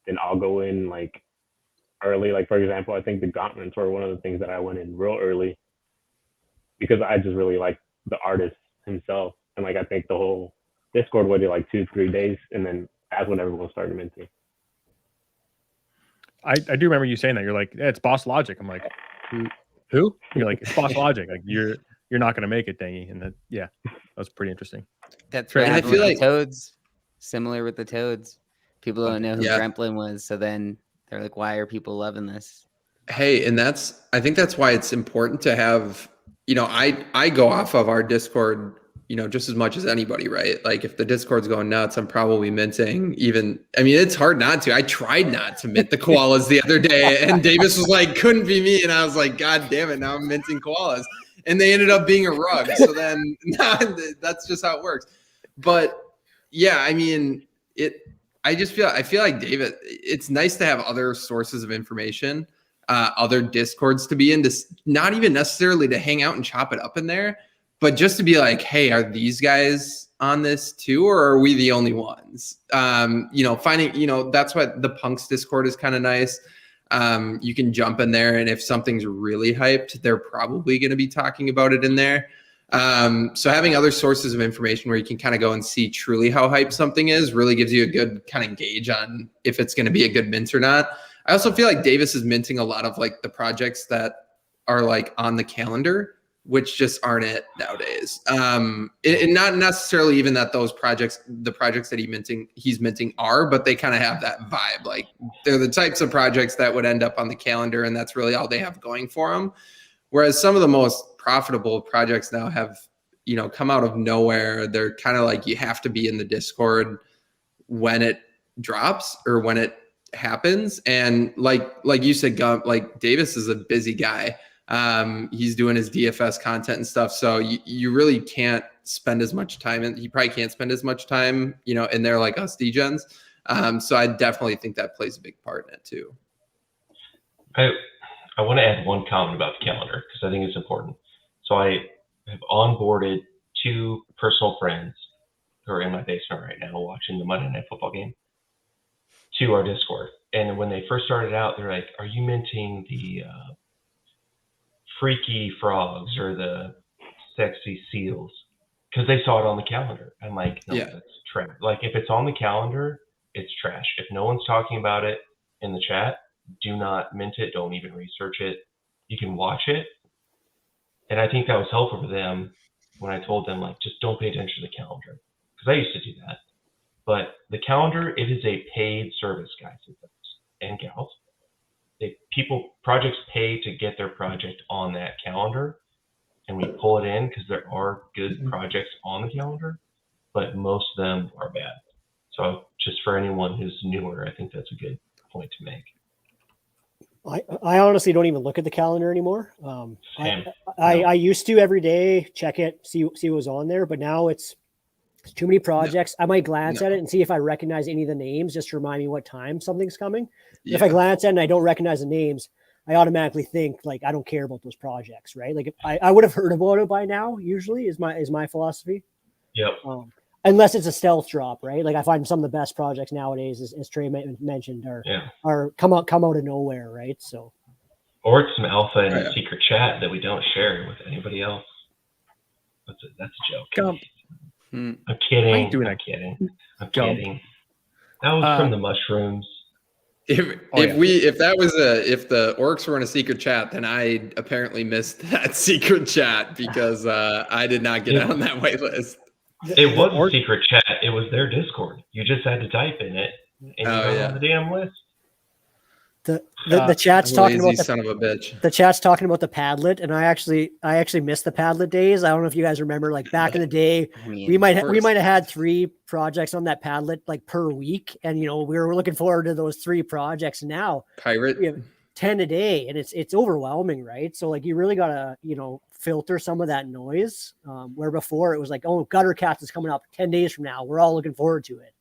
then I'll go in like early. Like for example, I think the gauntlets were one of the things that I went in real early because I just really like the artist himself. And like I think the whole Discord waited like 2-3 days, and then that's when everyone started minting. I do remember you saying that. You're like, yeah, it's Boss Logic. I'm like, who? You're like, it's Boss Logic. Like you're not gonna make it, Dangy. And that was pretty interesting. That's Trey, what I happened feel with like the Toads. Similar with the Toads. People don't know who Gremplin was, so then they're like, why are people loving this? Hey, and I think that's why it's important to have, I go off of our Discord, just as much as anybody, right? Like if the Discord's going nuts, I'm probably minting it's hard not to. I tried not to mint the koalas the other day and Davis was like, couldn't be me. And I was like, God damn it. Now I'm minting koalas and they ended up being a rug. So then that's just how it works. But yeah, I feel like David, it's nice to have other sources of information, other Discords to be in, not even necessarily to hang out and chop it up in there, but just to be like, hey, are these guys on this too, or are we the only ones? Finding, that's what the Punks Discord is kind of nice. You can jump in there, and if something's really hyped, they're probably going to be talking about it in there. So having other sources of information where you can kind of go and see truly how hyped something is really gives you a good kind of gauge on if it's going to be a good mint or not. I also feel like Davis is minting a lot of like the projects that are like on the calendar, which just aren't it nowadays. And not necessarily even that those projects, the projects that he's minting are, but they kind of have that vibe. Like they're the types of projects that would end up on the calendar, and that's really all they have going for them. Whereas some of the most profitable projects now have, come out of nowhere. They're kind of like, you have to be in the Discord when it drops or when it happens. And like you said, Gump, like Davis is a busy guy. He's doing his DFS content and stuff. So you really can't spend as much time, and he probably can't spend as much time, in there like us degens. So I definitely think that plays a big part in it too. I want to add one comment about the calendar because I think it's important. So I have onboarded 2 personal friends who are in my basement right now watching the Monday Night Football game to our Discord. And when they first started out, they're like, are you minting the freaky frogs or the sexy seals? Because they saw it on the calendar. I'm like, no, that's trash. Like if it's on the calendar, it's trash. If no one's talking about it in the chat, do not mint it. Don't even research it. You can watch it. And I think that was helpful for them when I told them, like, just don't pay attention to the calendar. Because I used to do that. But the calendar, it is a paid service, guys and gals. They projects pay to get their project on that calendar, and we pull it in because there are good projects on the calendar, but most of them are bad. So just for anyone who's newer, I think that's a good point to make. I honestly don't even look at the calendar anymore. I used to every day check it, see what was on there, but now it's too many projects. I might glance at it and see if I recognize any of the names, just to remind me what time something's coming. If I glance at it and I don't recognize the names, I automatically think like I don't care about those projects, right? Like if I would have heard about it by now. Usually is my philosophy. Yep. Unless it's a stealth drop, right? Like I find some of the best projects nowadays, as Trey mentioned, are come out of nowhere, right? So, or it's some alpha in a secret chat that we don't share with anybody else. That's a joke. I'm kidding. I'm kidding. That was from the mushrooms. If the orcs were in a secret chat, then I apparently missed that secret chat because I did not get on that wait list. It was a secret chat. It was their Discord. You just had to type in it, and you got on the damn list. The chat's talking about the son of a bitch. The chat's talking about the Padlet, and I actually missed the Padlet days. I don't know if you guys remember, like back in the day, we might have had 3 projects on that Padlet like per week, and we were looking forward to those 3 projects. Now we have 10 a day, and it's overwhelming, right? So like you really gotta filter some of that noise. Where before it was like, oh, Gutter Cats is coming up 10 days from now. We're all looking forward to it.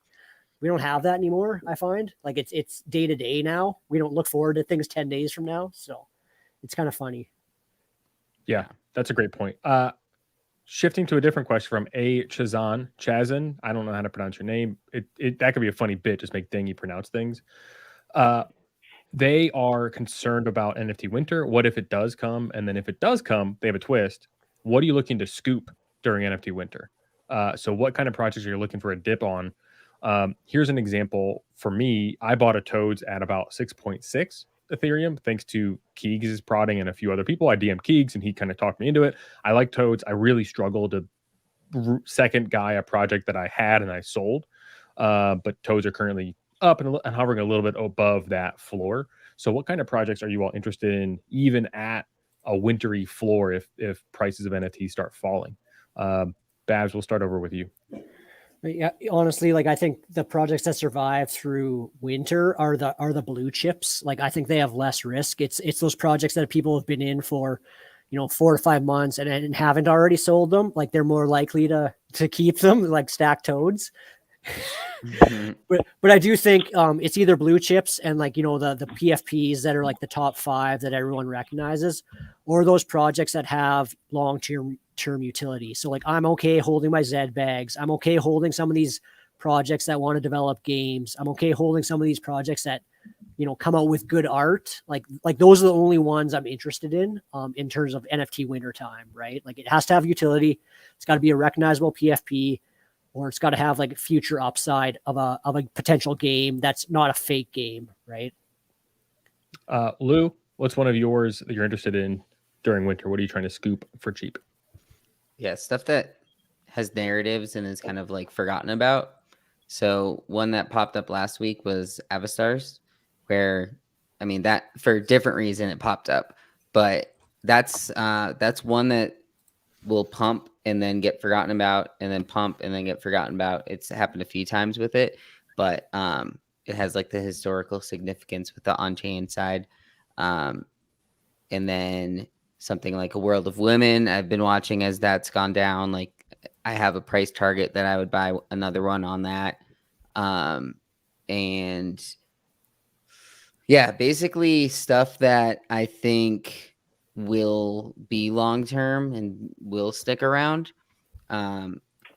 We don't have that anymore. I find like it's day to day now. We don't look forward to things 10 days from now. So it's kind of funny. Yeah, that's a great point. Shifting to a different question from Chazan. I don't know how to pronounce your name. That could be a funny bit. Just make Dangy pronounce things. They are concerned about NFT winter. What if it does come? And then if it does come, they have a twist. What are you looking to scoop during NFT winter? So what kind of projects are you looking for a dip on? Here's an example for me. I bought a Toads at about 6.6 Ethereum, thanks to Keegs' prodding and a few other people. I DM'd Keegs and he kind of talked me into it. I like Toads. I really struggled to second guy a project that I had and I sold. But Toads are currently up and hovering a little bit above that floor. So what kind of projects are you all interested in, even at a wintry floor, if prices of NFTs start falling? Babs, we'll start over with you. Yeah, honestly, like I think the projects that survive through winter are the blue chips. Like I think they have less risk. It's those projects that people have been in for 4 to 5 months and haven't already sold them. Like they're more likely to keep them, like stack Toads. But I do think it's either blue chips and like the PFPs that are like the top 5 that everyone recognizes, or those projects that have long-term utility. So like I'm okay holding my Zed bags. I'm okay holding some of these projects that want to develop games. I'm okay holding some of these projects that come out with good art. Like those are the only ones I'm interested in terms of NFT winter time, right? Like it has to have utility. It's got to be a recognizable PFP, or it's got to have like future upside of a potential game that's not a fake game, right? Lou, what's one of yours that you're interested in during winter? What are you trying to scoop for cheap? Yeah, stuff that has narratives and is kind of like forgotten about. So one that popped up last week was Avastars, where that for a different reason it popped up, but that's one that will pump and then get forgotten about, and then pump and then get forgotten about. It's happened a few times with it, but it has like the historical significance with the on-chain side. And then something like A World of Women, I've been watching as that's gone down. Like I have a price target that I would buy another one on that. And yeah, basically stuff that I think will be long-term and will stick around.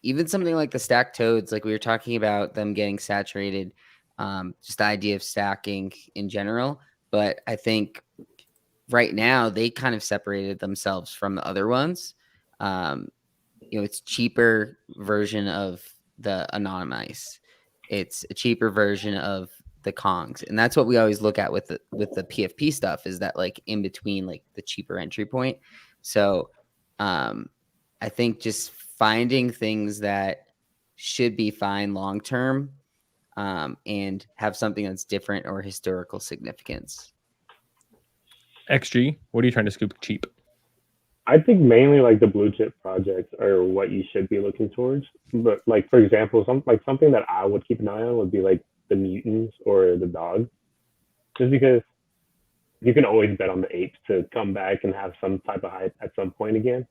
Even something like the stacked Toads, like we were talking about them getting saturated, just the idea of stacking in general. But I think right now they kind of separated themselves from the other ones. It's cheaper version of the Anonymice. It's a cheaper version of the Kongs. And that's what we always look at with the PFP stuff, is that like in between like the cheaper entry point. So I think just finding things that should be fine long-term and have something that's different or historical significance. XG, what are you trying to scoop cheap? I think mainly like the blue chip projects are what you should be looking towards. But like for example, something that I would keep an eye on would be like the mutants or the dogs, just because you can always bet on the apes to come back and have some type of hype at some point again.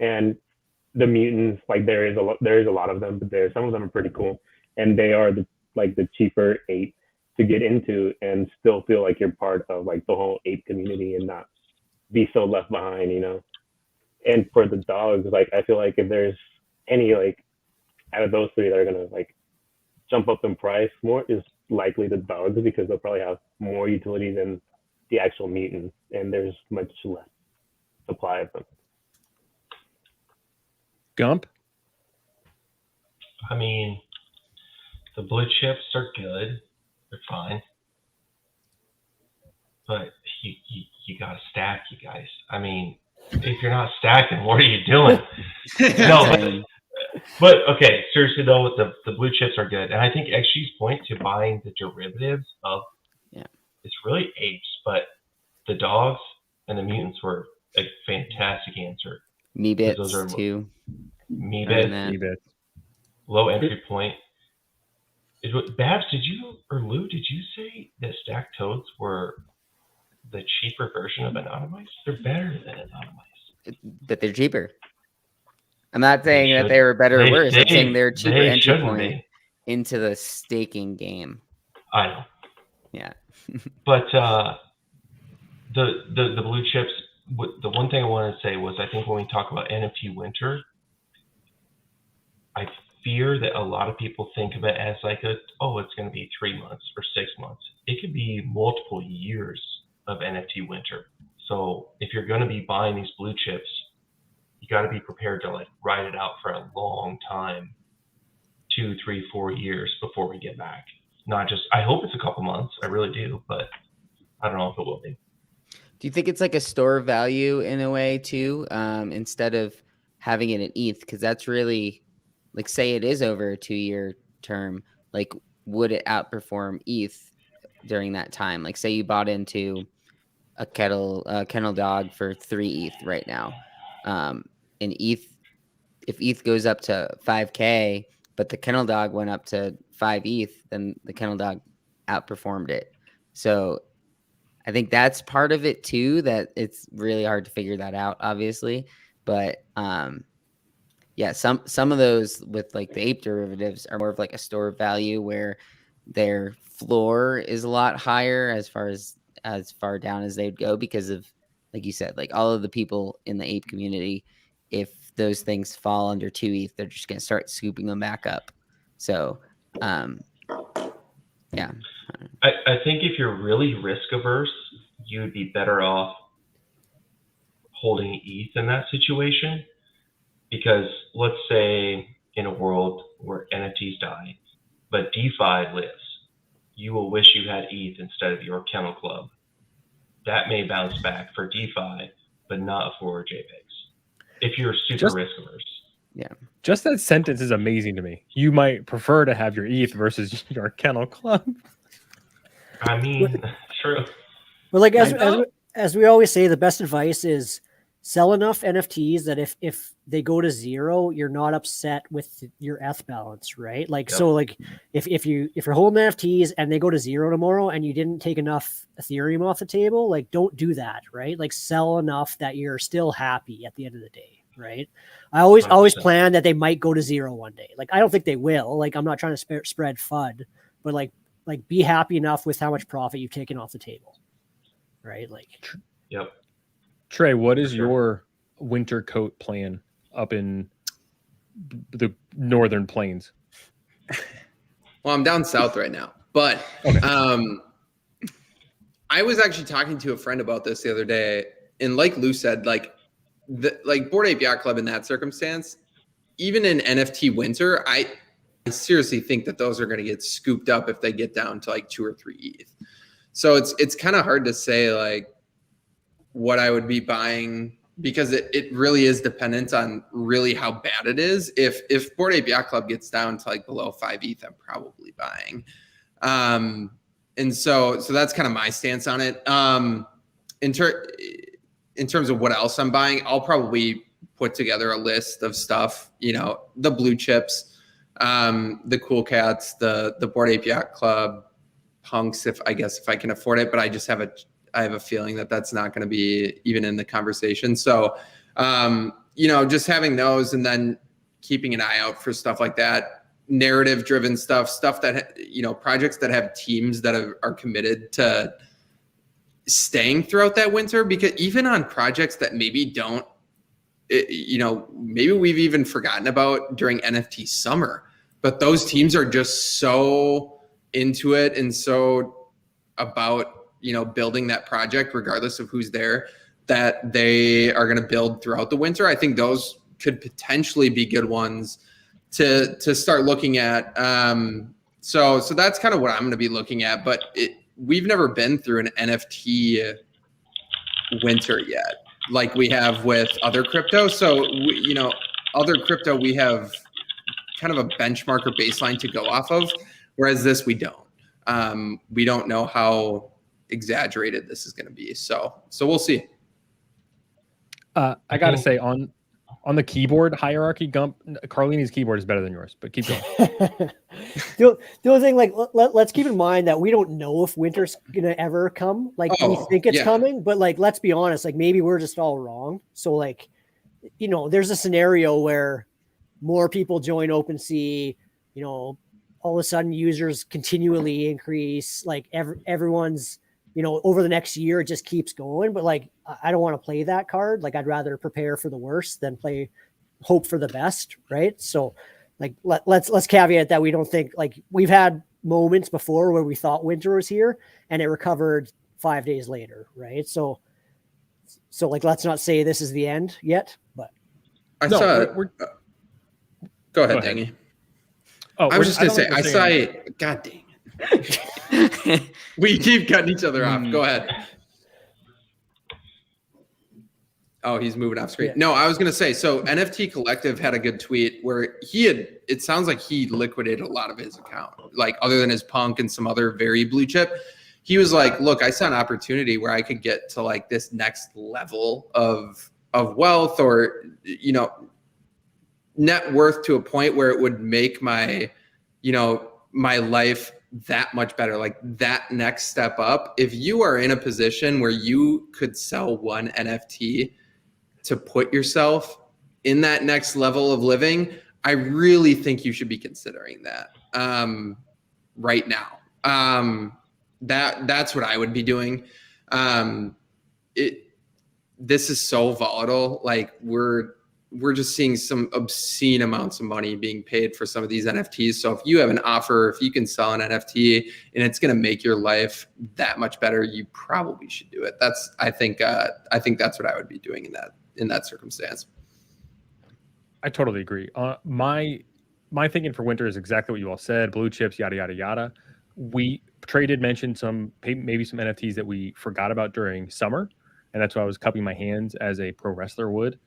And the mutants, like there is a lot of them, but some of them are pretty cool, and they are the cheaper ape to get into and still feel like you're part of like the whole ape community and not be so left behind, you know. And for the dogs, like I feel like if there's any like out of those three that are gonna like jump up in price more is likely the dogs, because they'll probably have more utility than the actual mutants, and there's much less supply of them. Gump? I mean, the blue chips are good. They're fine. But you got to stack, you guys. I mean, if you're not stacking, what are you doing? No, but okay, seriously though, the blue chips are good. And I think XG's point to buying the derivatives of it's really apes, but the dogs and the mutants were a fantastic answer. Me bits too. Me bits. Low entry point. Babs, did you or Lou, did you say that stacked toads were the cheaper version of anonymized? They're better than anonymized. But they're cheaper. I'm not saying that they were better or worse. I'm saying they're cheaper entry point into the staking game. I know. Yeah. But the blue chips, the one thing I wanted to say was, I think when we talk about NFT winter, I fear that a lot of people think of it as like it's going to be 3 months or 6 months. It could be multiple years of NFT winter. So if you're going to be buying these blue chips, you got to be prepared to like ride it out for a long time, 2, 3, 4 years before we get back. Not just, I hope it's a couple months. I really do, but I don't know if it will be. Do you think it's like a store value in a way too, instead of having it in ETH? Because that's really, like, say it is over a 2-year term, like, would it outperform ETH during that time? Like, say you bought into a kennel dog for 3 ETH right now, and ETH, if ETH goes up to 5K, but the kennel dog went up to 5 ETH, then the kennel dog outperformed it. So I think that's part of it too, that it's really hard to figure that out, obviously. But yeah, some of those with like the ape derivatives are more of like a store of value where their floor is a lot higher as far down as they'd go, because of, like you said, like all of the people in the ape community, if those things fall under 2 ETH, they're just going to start scooping them back up. So, yeah. I think if you're really risk averse, you'd be better off holding ETH in that situation. Because let's say in a world where NFTs die, but DeFi lives, you will wish you had ETH instead of your kennel club. That may bounce back for DeFi, but not for JPEGs. If you're super risk averse. Yeah. Just that sentence is amazing to me. You might prefer to have your ETH versus your kennel club. I mean, true. Well, like as we always say, the best advice is sell enough NFTs that if they go to 0, you're not upset with your ETH balance, right? Like, so like if you're holding NFTs and they go to 0 tomorrow and you didn't take enough Ethereum off the table, like don't do that, right? Like sell enough that you're still happy at the end of the day, right? I always plan that they might go to 0 one day. Like I don't think they will. Like I'm not trying to spread FUD, but like be happy enough with how much profit you've taken off the table, right? Like, yep. Trey, what is your winter coat plan up in the northern plains? Well, I'm down south right now, but I was actually talking to a friend about this the other day, and like Lou said, like Bored Ape Yacht Club in that circumstance, even in NFT winter, I seriously think that those are going to get scooped up if they get down to like 2 or 3 ETH. So it's kind of hard to say like what I would be buying, because it really is dependent on really how bad it is. If Bored Ape Yacht Club gets down to like below 5 ETH, I'm probably buying. And so that's kind of my stance on it. in terms of what else I'm buying, I'll probably put together a list of stuff, the blue chips, the cool cats, the Bored Ape Yacht Club, punks, if I can afford it, but I have a feeling that that's not going to be even in the conversation. So, just having those and then keeping an eye out for stuff like that, narrative driven stuff that, projects that have teams that are committed to staying throughout that winter, because even on projects that maybe don't, maybe we've even forgotten about during NFT summer, but those teams are just so into it and so about, building that project regardless of who's there, that they are going to build throughout the winter. I think those could potentially be good ones to start looking at. So that's kind of what I'm going to be looking at, but we've never been through an NFT winter yet, like we have with other crypto. So, other crypto, we have kind of a benchmark or baseline to go off of, whereas this, we don't. We don't know how exaggerated this is going to be. So we'll see. I got to say, on the keyboard hierarchy, Carlini's keyboard is better than yours, but keep going. The only thing, let's keep in mind that we don't know if winter's gonna ever come. We think it's coming, but let's be honest, maybe we're just all wrong. So there's a scenario where more people join OpenSea, all of a sudden users continually increase, everyone's, over the next year, it just keeps going. But I don't want to play that card. I'd rather prepare for the worst than hope for the best. Right. So let's caveat that we don't think, we've had moments before where we thought winter was here and it recovered 5 days later. Right. So let's not say this is the end yet, but go ahead, Dangy. Oh, I was just going to say, I saw it. God dang it. We keep cutting each other off. Go ahead. Oh, he's moving off screen. Yeah. No, I was going to say, so NFT Collective had a good tweet where it sounds like he liquidated a lot of his account, other than his punk and some other very blue chip. He was like, look, I saw an opportunity where I could get to this next level of wealth or, net worth to a point where it would make my, my life that much better, that next step up. If you are in a position where you could sell one NFT to put yourself in that next level of living, I really think you should be considering that right now. That's what I would be doing. This is so volatile. We're just seeing some obscene amounts of money being paid for some of these NFTs. So if you have an offer, if you can sell an NFT and it's going to make your life that much better, you probably should do it. I think that's what I would be doing in that circumstance. I totally agree. My thinking for winter is exactly what you all said. Blue chips, yada, yada, yada. Trey did mention maybe some NFTs that we forgot about during summer. And that's why I was cupping my hands as a pro wrestler would.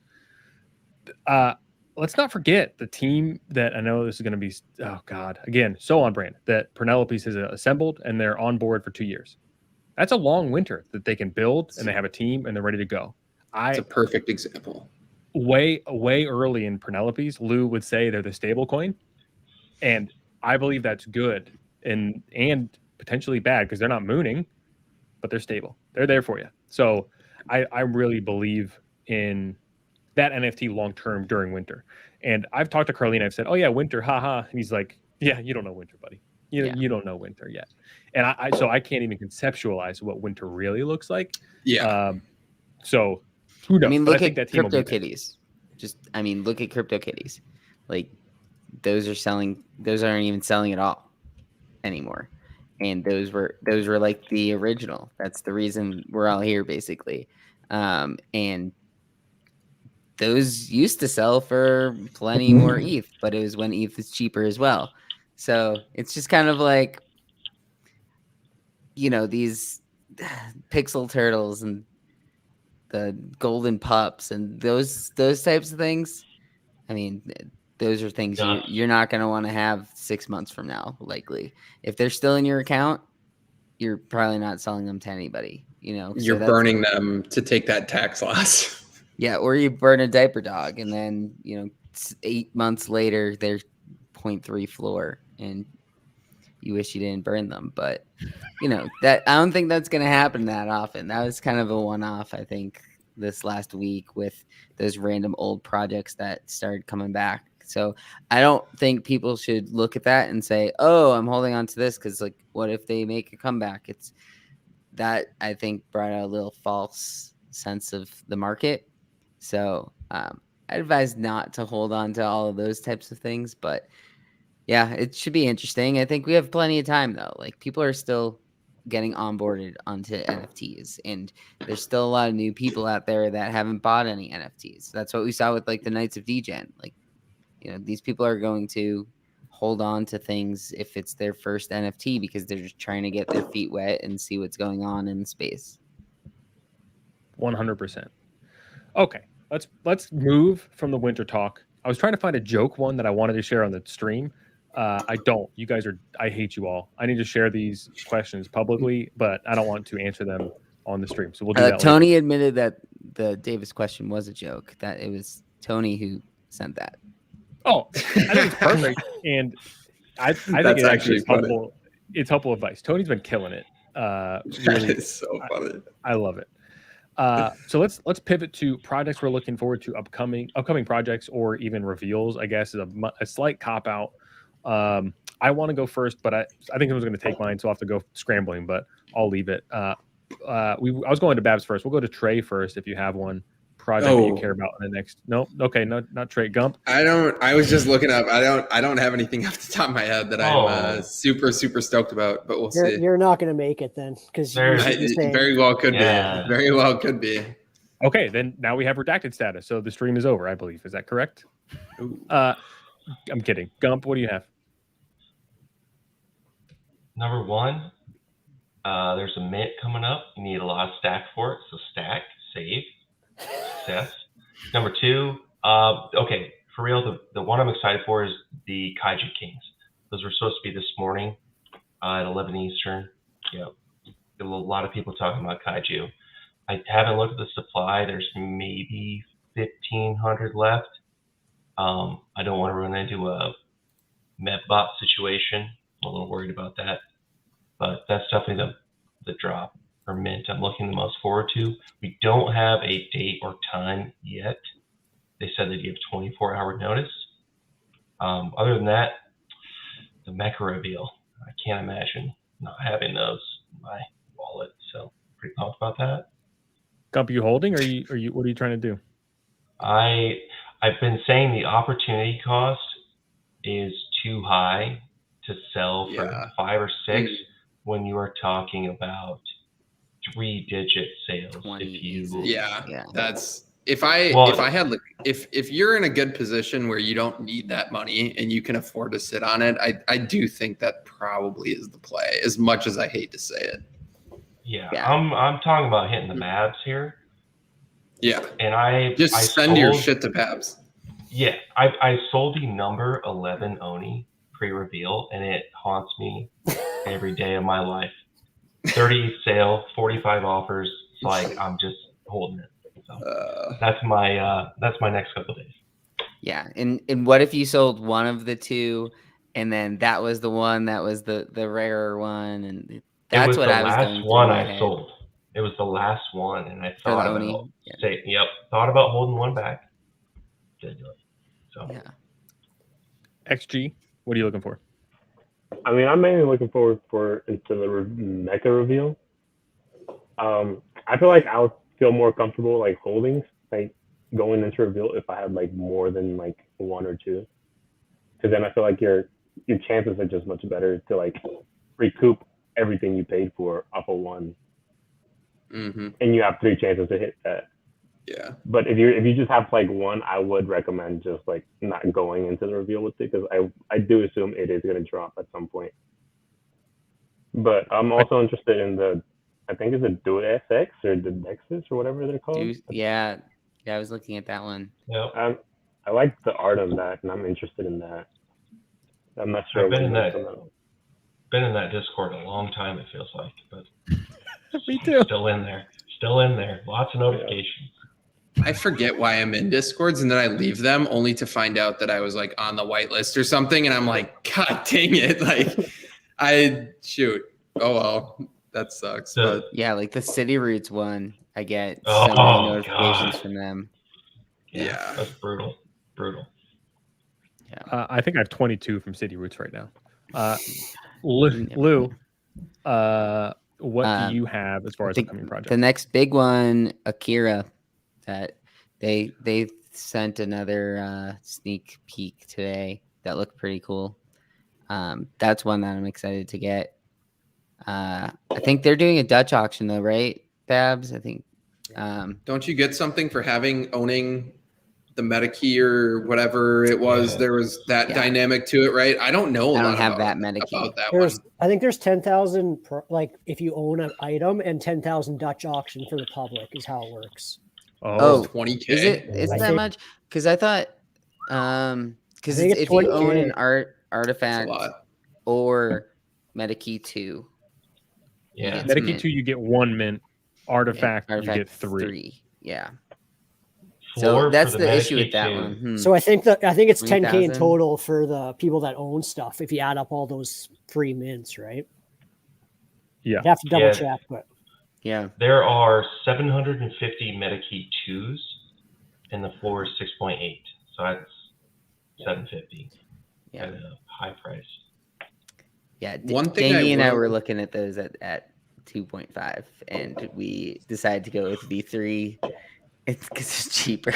Let's not forget the team that I know this is going to be, oh God, again, so on brand, that Penelope's has assembled and they're on board for 2 years. That's a long winter that they can build and they have a team and they're ready to go. It's a perfect example. Way early in Penelope's, Lou would say they're the stable coin. And I believe that's good and potentially bad because they're not mooning, but they're stable. They're there for you. So I really believe in that NFT long-term during winter. And I've talked to Carlina. I've said, oh yeah, winter, haha. And he's like, yeah, you don't know winter, buddy. You don't know winter yet. And so I can't even conceptualize what winter really looks like. Yeah. So who knows? Look at CryptoKitties. Look at CryptoKitties. Those aren't even selling at all anymore. And those were the original. That's the reason we're all here basically. And those used to sell for plenty more ETH, but it was when ETH was cheaper as well. So it's just kind of these pixel turtles and the golden pups and those types of things. Those are things you're not going to want to have 6 months from now, likely. If they're still in your account, you're probably not selling them to anybody. You're burning them to take that tax loss. Yeah, or you burn a diaper dog, and then 8 months later they're 0.3 floor, and you wish you didn't burn them. But that I don't think that's going to happen that often. That was kind of a one-off, I think, this last week with those random old projects that started coming back. So I don't think people should look at that and say, "Oh, I'm holding on to this," because what if they make a comeback? It's that I think brought out a little false sense of the market. So I advise not to hold on to all of those types of things. But yeah, it should be interesting. I think we have plenty of time, though. People are still getting onboarded onto NFTs, and there's still a lot of new people out there that haven't bought any NFTs. That's what we saw with the Knights of Degen. These people are going to hold on to things if it's their first NFT because they're just trying to get their feet wet and see what's going on in space. 100%. Okay, let's move from the winter talk. I was trying to find a joke one that I wanted to share on the stream. I don't. You guys I hate you all. I need to share these questions publicly, but I don't want to answer them on the stream. So we'll do that Tony later. admitted that the Davis question was a joke, that it was Tony who sent that. Oh, I think it's perfect. And I think That's it actually actually is helpful. It's helpful advice. Tony's been killing it. Really, That is so funny. I love it. So let's pivot to projects we're looking forward to, upcoming projects, or even reveals. I guess is a slight cop out. I want to go first, but I think someone's going to take mine, so I'll have to go scrambling. But I'll leave it. I was going to Babs first. We'll go to Trey first if you have one project that you care about in the next. No, okay, no, not Trey. Gump. I was just looking up. I don't have anything off the top of my head that I'm super stoked about, but we'll see. You're not going to make it then, because very well could be. Very well could be. Okay, then now we have redacted status, so the stream is over, I believe. Is that correct? I'm kidding. Gump, what do you have? Number one, there's a mint coming up. You need a lot of stack for it, so stack, save, success. Number two, okay, for real, the one I'm excited for is the Kaiju Kings. Those were supposed to be this morning at 11 Eastern. Yeah, there were a lot of people talking about Kaiju. I haven't looked at the supply. There's maybe 1,500 left. I don't want to run into a Metbot situation. I'm a little worried about that, but that's definitely the drop or mint I'm looking the most forward to. We don't have a date or time yet. They said they give 24-hour notice. Other than that, the Mecha reveal, I can't imagine not having those in my wallet. So pretty pumped about that. Gump, you holding, or what are you trying to do? I've been saying the opportunity cost is too high to sell for 5 or 6 when you are talking about 3-digit sales. That's if you're in a good position where you don't need that money and you can afford to sit on it, I do think that probably is the play, as much as I hate to say it. Yeah. I'm talking about hitting the Babs here. Yeah. And I send your shit to Babs. Yeah. I sold the number 11 Oni pre-reveal, and it haunts me every day of my life. 30 sale, 45 offers. It's like I'm just holding it. So that's my next couple of days. Yeah. And what if you sold one of the two, and then that was the one that was the rarer one, and that's what I was going through. I sold. It was the last one, and I thought about holding one back. Didn't do it. So yeah. XG, what are you looking for? I mean, I'm mainly looking forward into the Mecha reveal. I feel like I'll feel more comfortable holding, going into reveal if I had more than 1 or 2, because then I feel like your chances are just much better to recoup everything you paid for off of 1. Mm-hmm. And you have 3 chances to hit that. Yeah. But if you just have 1, I would recommend just not going into the reveal with it, because I do assume it is going to drop at some point. But I'm also interested in I think it's a Duo SX or the Nexus or whatever they're called. Yeah, I was looking at that one. Yeah. I like the art of that, and I'm interested in that. I'm not sure. I've been in that Discord a long time, it feels like, but Me too. Still in there. Lots of notifications. I forget why I'm in Discords, and then I leave them only to find out that I was like on the whitelist or something, and I'm like, God dang it! Like, oh well, that sucks. But Yeah, like the City Roots one, I get Oh, so many notifications God. from them. yeah. That's brutal. I think I have 22 from City Roots right now. Lou, what do you have as far as upcoming projects? The next big one, Akira, that they sent another sneak peek today that looked pretty cool. That's one that I'm excited to get. I think they're doing a Dutch auction though, right, Babs? I think. Don't you get something for owning the meta key or whatever it was? Yeah. There was that dynamic to it, right? I don't know. I don't have that meta key. About that one. I think there's 10,000 like if you own an item, and 10,000 Dutch auction for the public is how it works. Oh, 20K. Is it that much? Because I thought, because if you own an artifact or MetaKey 2, Yeah, MetaKey 2, you get 1 mint. Artifact, you get 3. Yeah. Floor So that's for the Meta issue Key with that 2. one. So I think it's 10K in 3,000. total for the people that own stuff if you add up all those free mints, right? Yeah. I'd have to double check, but Yeah. There are 750 MetaKey 2s, and the floor is 6.8. So that's 750 Yeah. at a high price. Yeah. One thing Dangy and I will- were looking at those at 2.5, and we decided to go with V3. It's because it's cheaper.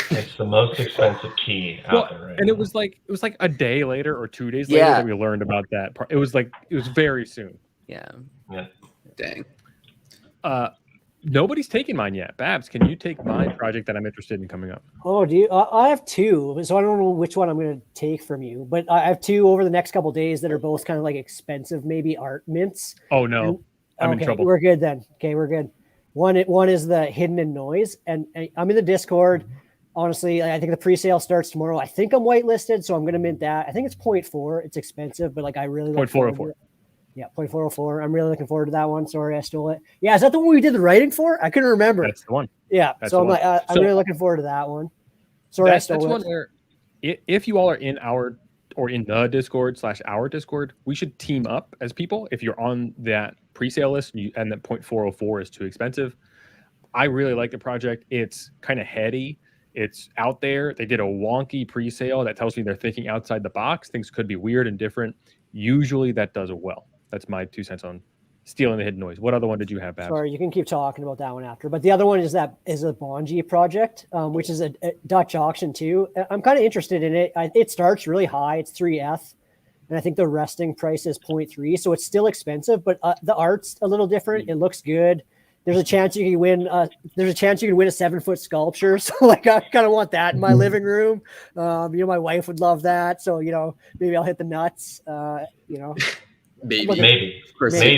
It's the most expensive key out there right and now. it was like a day later or 2 days later that we learned about that part. It was very soon. Yeah. Dang. Nobody's taken mine yet. Babs, can you take my project that I'm interested in coming up? Oh, do you? I have 2, so I don't know which one I'm going to take from you. But I have 2 over the next couple of days that are both kind of like expensive, maybe art mints. Oh no, I'm in trouble. We're good then. Okay, we're good. One is the Hidden in Noise, and I'm in the Discord. Honestly, I think the pre-sale starts tomorrow. I think I'm whitelisted, so I'm going to mint that. I think it's 0.4. It's expensive, but like I really like 0.404. Yeah, 0.404. I'm really looking forward to that one. Sorry, I stole it. Yeah, is that the one we did the writing for? I couldn't remember. That's the one. Yeah, That's so the one. I'm really looking forward to that one. Sorry, I stole that's it. one where if you all are in our or in the Discord / our Discord, we should team up as people. If you're on that pre-sale list and that 0.404 is too expensive, I really like the project. It's kind of heady. It's out there. They did a wonky pre-sale that tells me they're thinking outside the box. Things could be weird and different. Usually that does it well. That's my 2 cents on stealing the Hidden Noise. What other one did you have, Babs? Sorry, you can keep talking about that one after. But the other one is a Dangy project, which is a Dutch auction too. I'm kind of interested in it. It starts really high. It's 3F. And I think the resting price is 0.3. So it's still expensive, but the art's a little different. It looks good. There's a chance you can win. There's a chance you can win a 7-foot sculpture. So like, I kind of want that in my living room. My wife would love that. So, maybe I'll hit the nuts, Maybe.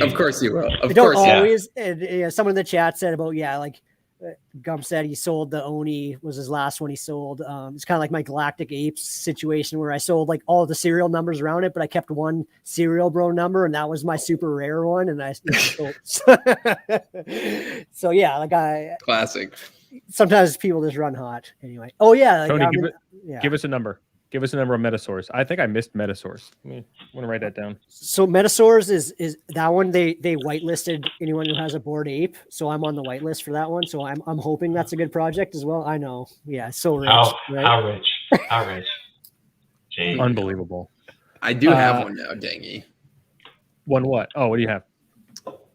Of course you will. Of course, always. And someone in the chat said about Gump said he sold the Oni was his last one he sold. It's kind of like my Galactic Apes situation where I sold like all the serial numbers around it, but I kept one serial bro number, and that was my super rare one. And I sold. So yeah, classic. Sometimes people just run hot anyway. Oh yeah, Tony, give us a number. Give us a number of Metasaurs. I think I missed Metasaurs. I want to write that down. So Metasaurs is that one. They whitelisted anyone who has a Bored Ape. So I'm on the whitelist for that one. So I'm hoping that's a good project as well. I know. Yeah, so rich. How rich? Jeez. Unbelievable. I do have one now, Dangy. One what? Oh, what do you have?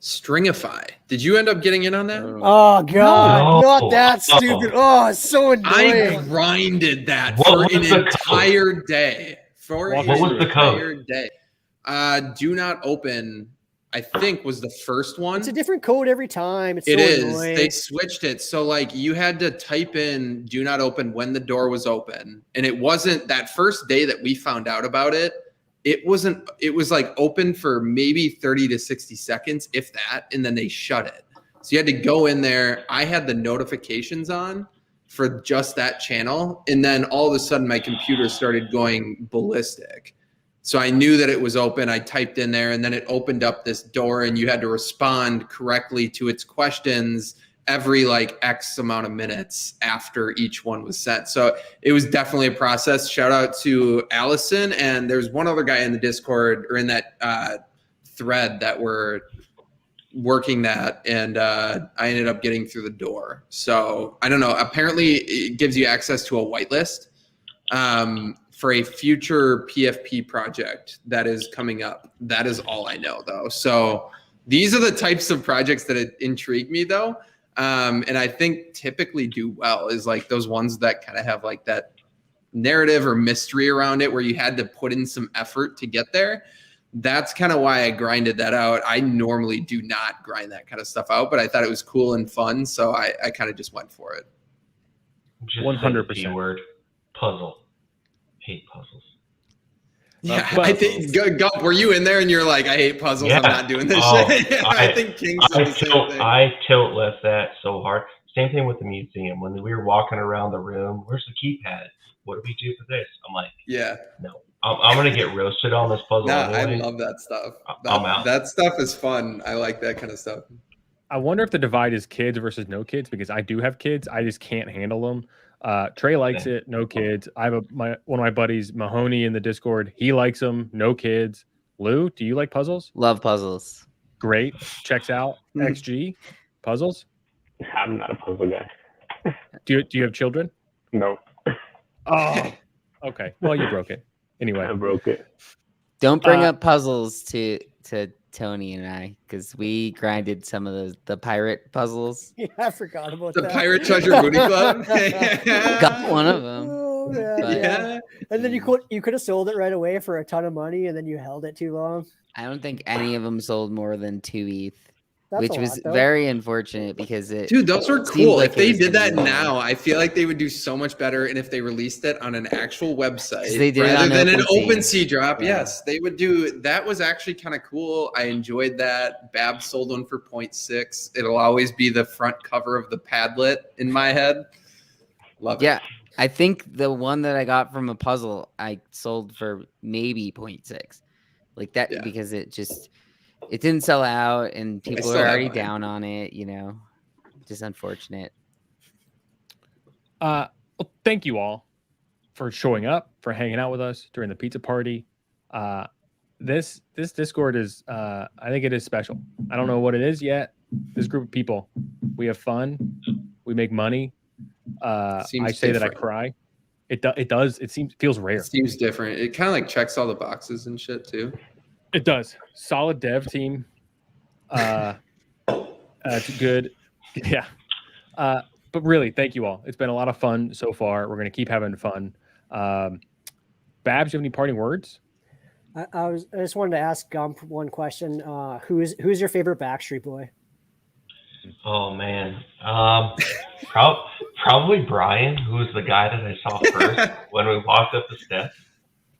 Stringify. Did you end up getting in on that? Oh God, not that stupid. Oh, it's so annoying. I grinded that for an entire day. What was the code? Do not open, I think, was the first one. It's a different code every time. It is. Annoying. They switched it. So like you had to type in do not open when the door was open. And it wasn't that first day that we found out about it. It was like open for maybe 30 to 60 seconds, if that, and then they shut it. So you had to go in there. I had the notifications on for just that channel. And then all of a sudden my computer started going ballistic. So I knew that it was open. I typed in there, and then it opened up this door, and you had to respond correctly to its questions every like X amount of minutes after each one was sent. So it was definitely a process. Shout out to Allison. And there's one other guy in the Discord or in that thread that were working that. And I ended up getting through the door. So I don't know. Apparently it gives you access to a whitelist for a future PFP project that is coming up. That is all I know though. So these are the types of projects that intrigue me though. And I think typically do well is like those ones that kind of have like that narrative or mystery around it where you had to put in some effort to get there. That's kind of why I grinded that out. I normally do not grind that kind of stuff out, but I thought it was cool and fun. So I kind of just went for it. 100%. Word puzzle. Hate puzzles. Yeah, I think Gump, were you in there and you're like, I hate puzzles. Yeah. I'm not doing this shit. Yeah, I think King said the same thing. I tilt left that so hard. Same thing with the museum. When we were walking around the room, where's the keypad? What do we do for this? I'm like, yeah, no. I'm gonna get roasted on this puzzle. Nah, I love that stuff. I'm out. That stuff is fun. I like that kind of stuff. I wonder if the divide is kids versus no kids because I do have kids. I just can't handle them. Trey likes it, no kids. I have one of my buddies, Mahoney, in the Discord. He likes them, no kids. Lou, do you like puzzles? Love puzzles. Great, checks out. XG, puzzles. I'm not a puzzle guy. Do you have children? No. Oh, okay. Well, you broke it. Anyway, I broke it. Don't bring up puzzles to Tony and I, because we grinded some of the pirate puzzles. Yeah, I forgot about the that. Pirate Treasure Booty Club. Got one of them. Oh, But yeah. And then you could have sold it right away for a ton of money, and then you held it too long. I don't think any of them sold more than 2 ETH. That's which a was lot, though. very unfortunate because Dude, those were cool. like If they it was did gonna that be now, I feel like they would do so much better. And if they released it on an actual website they did it rather on than an OpenSea. OpenSea drop, Yeah. yes, they would do. That was actually kind of cool. I enjoyed that. Bab sold one for 0.6. It'll always be the front cover of the Padlet in my head. Love it. Yeah, I think the one that I got from a puzzle I sold for maybe 0.6, like that, because it didn't sell out and people still are have already mine. down on it. Just unfortunate. well, thank you all for showing up, for hanging out with us during the pizza party. This Discord is, I think it is special. I don't know what it is yet. This group of people, we have fun, we make money. I say that I cry. It does. It feels rare. It seems different. It kind of like checks all the boxes and shit too. It does. Solid dev team. It's good. Yeah. But really, thank you all. It's been a lot of fun so far. We're going to keep having fun. Babs, do you have any parting words? I just wanted to ask Gump one question. Who's your favorite Backstreet Boy? Oh man, probably Brian, who was the guy that I saw first when we walked up the steps.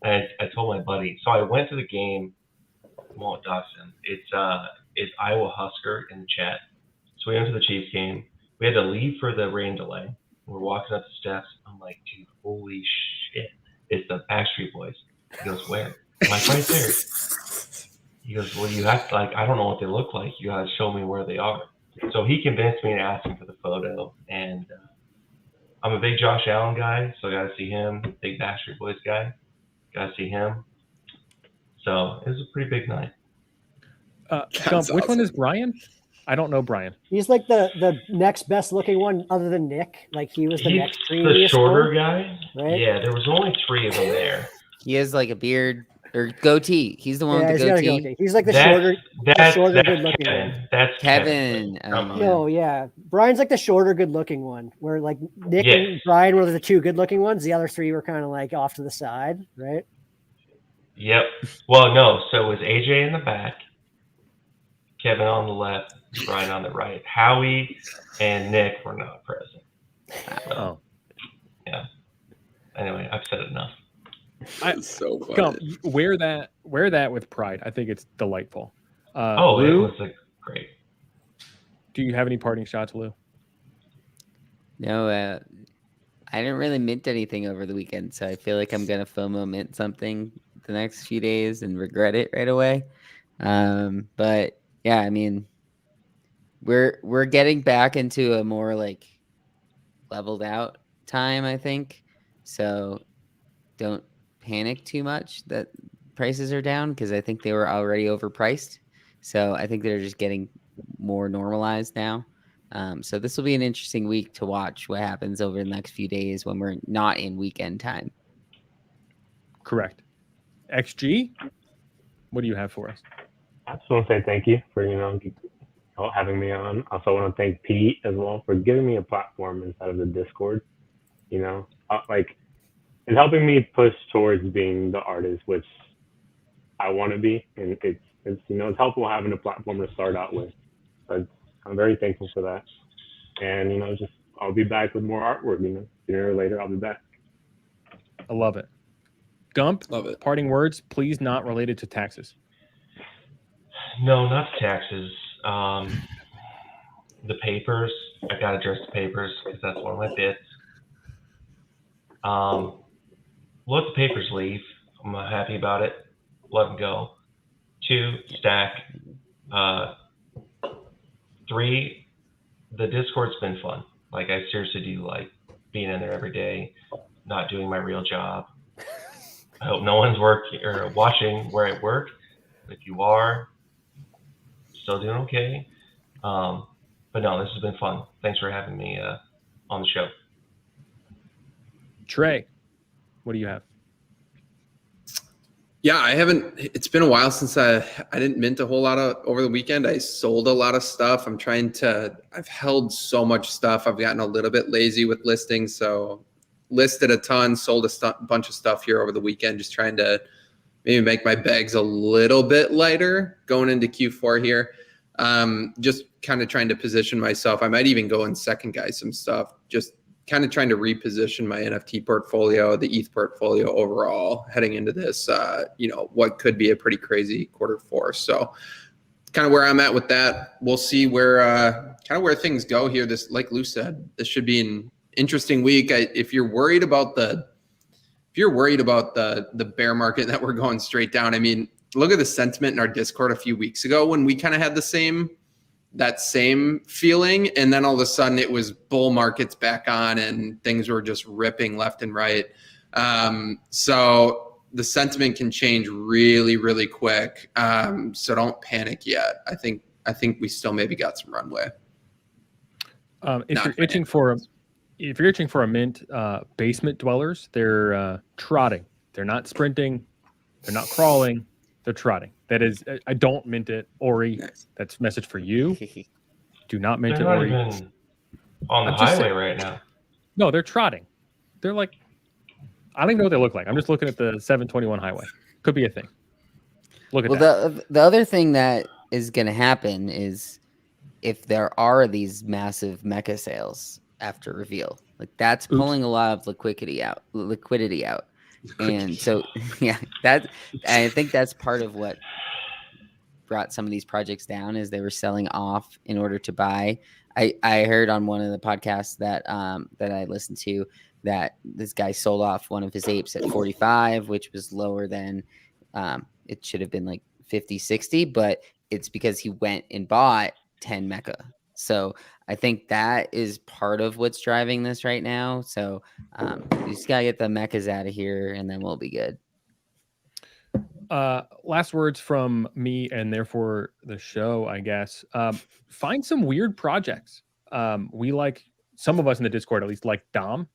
And I told my buddy. So I went to the game. Won't dox him. It's Iowa Husker in the chat. So we went to the Chiefs game. We had to leave for the rain delay. We're walking up the steps. I'm like, dude, holy shit! It's the Backstreet Boys. He goes, where? I'm like, right there. He goes, well, you have to, like, I don't know what they look like. You gotta show me where they are. So he convinced me to ask him for the photo. And I'm a big Josh Allen guy, so I got to see him. Big Backstreet Boys guy, got to see him. So it was a pretty big night. Gump, which one is Brian? I don't know Brian. He's like the next best looking one other than Nick. Like he was the He's next the previous shorter one, guy. right? Yeah, there was only 3 of them there. He has like a beard or goatee. He's the one Yeah, with he's the got a goatee. goatee. He's like the That's shorter, good looking Kevin. one. That's Kevin. No, yeah. Brian's like the shorter, good looking one. Where like Nick and Brian were the 2 good looking ones. The other 3 were kind of like off to the side, right? Yep. Well, no. So it was AJ in the back, Kevin on the left, Brian on the right. Howie and Nick were not present. So, yeah. Anyway, I've said enough. It's so funny. Gump, wear that with pride. I think it's delightful. Lou, it was great. Do you have any parting shots, Lou? No, I didn't really mint anything over the weekend, so I feel like I'm gonna FOMO mint something the next few days and regret it right away. But yeah, I mean, we're getting back into a more like leveled out time, I think. So don't panic too much that prices are down, because I think they were already overpriced. So I think they're just getting more normalized now. So this will be an interesting week to watch what happens over the next few days when we're not in weekend time. Correct. XG, what do you have for us? I just want to say thank you for having me on. Also want to thank Pete as well for giving me a platform inside of the Discord. Like it's helping me push towards being the artist which I want to be, and it's helpful having a platform to start out with. So I'm very thankful for that, and just I'll be back with more artwork. Sooner or later I'll be back. I love it. Gump, Love it. parting words, please not related to taxes. No, not the taxes. The papers. I got to address the papers because that's one of my bits. Let the papers leave. I'm happy about it. Let them go. 2, stack. 3, the Discord's been fun. Like, I seriously do like being in there every day, not doing my real job. I hope no one's working or watching where I work. If you are, still doing okay. But no, this has been fun. Thanks for having me on the show. Trey, what do you have? Yeah, I haven't. It's been a while since I didn't mint a whole lot over the weekend. I sold a lot of stuff. I've held so much stuff. I've gotten a little bit lazy with listing. So listed a ton, sold a bunch of stuff here over the weekend, just trying to maybe make my bags a little bit lighter going into Q4 here. Just kind of trying to position myself. I might even go and second guy some stuff, just kind of trying to reposition my NFT portfolio, the ETH portfolio overall heading into this, what could be a pretty crazy Q4. So kind of where I'm at with that. We'll see where things go here. This, like Lou said, this should be an interesting week. If you're worried about the bear market that we're going straight down, I mean, look at the sentiment in our Discord a few weeks ago when we kind of had that same feeling, and then all of a sudden it was bull markets back on and things were just ripping left and right. So the sentiment can change really, really quick. So don't panic yet. I think we still maybe got some runway. If you're itching for a mint, basement dwellers, they're trotting. They're not sprinting. They're not crawling. They're trotting. That is, I don't mint it, Ori. Nice. That's a message for you. Do not mint They're it, not Ori. even on the highway right now. No, they're trotting. They're like, I don't even know what they look like. I'm just looking at the 721 highway. Could be a thing. Look at that. The other thing that is going to happen is if there are these massive mecha sales after reveal, like that's pulling a lot of liquidity out. And so, yeah, I think that's part of what brought some of these projects down, is they were selling off in order to buy. I heard on one of the podcasts that I listened to that this guy sold off one of his apes at 45, which was lower than it should have been, like 50, 60, but it's because he went and bought 10 mecha. So I think that is part of what's driving this right now. So you just gotta get the mechas out of here, and then we'll be good. Last words from me, and therefore the show, I guess. Find some weird projects. We like, some of us in the Discord at least like DOM.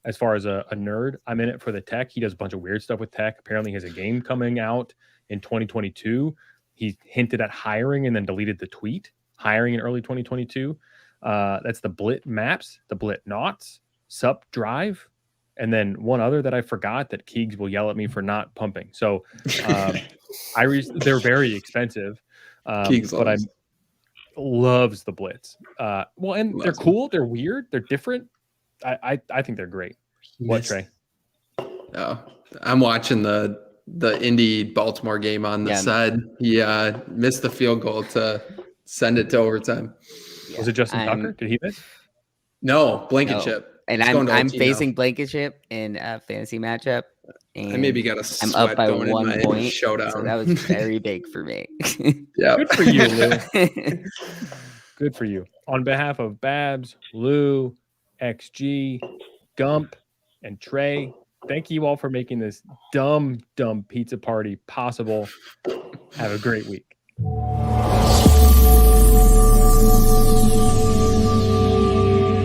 As far as a nerd, I'm in it for the tech. He does a bunch of weird stuff with tech. Apparently, he has a game coming out in 2022. He hinted at hiring and then deleted the tweet. Hiring in early 2022. That's the Blit Maps, the Blit Knots, Sup Drive, and then one other that I forgot that Keegs will yell at me for not pumping. So they're very expensive, but I loves the Blitz. They're cool. They're weird. They're different. I think they're great. What, Trey? Oh, I'm watching the Indy Baltimore game on the side. He missed the field goal to send it to overtime. Was it Justin Tucker? Did he miss? No, Blankenship. And I'm facing Blankenship in a fantasy matchup. And I maybe got a I'm sweat up by going 1 in my point. showdown. So that was very big for me. Yeah. Good for you, Lou. Good for you. On behalf of Babs, Lou, XG, Gump, and Trey, thank you all for making this dumb pizza party possible. Have a great week.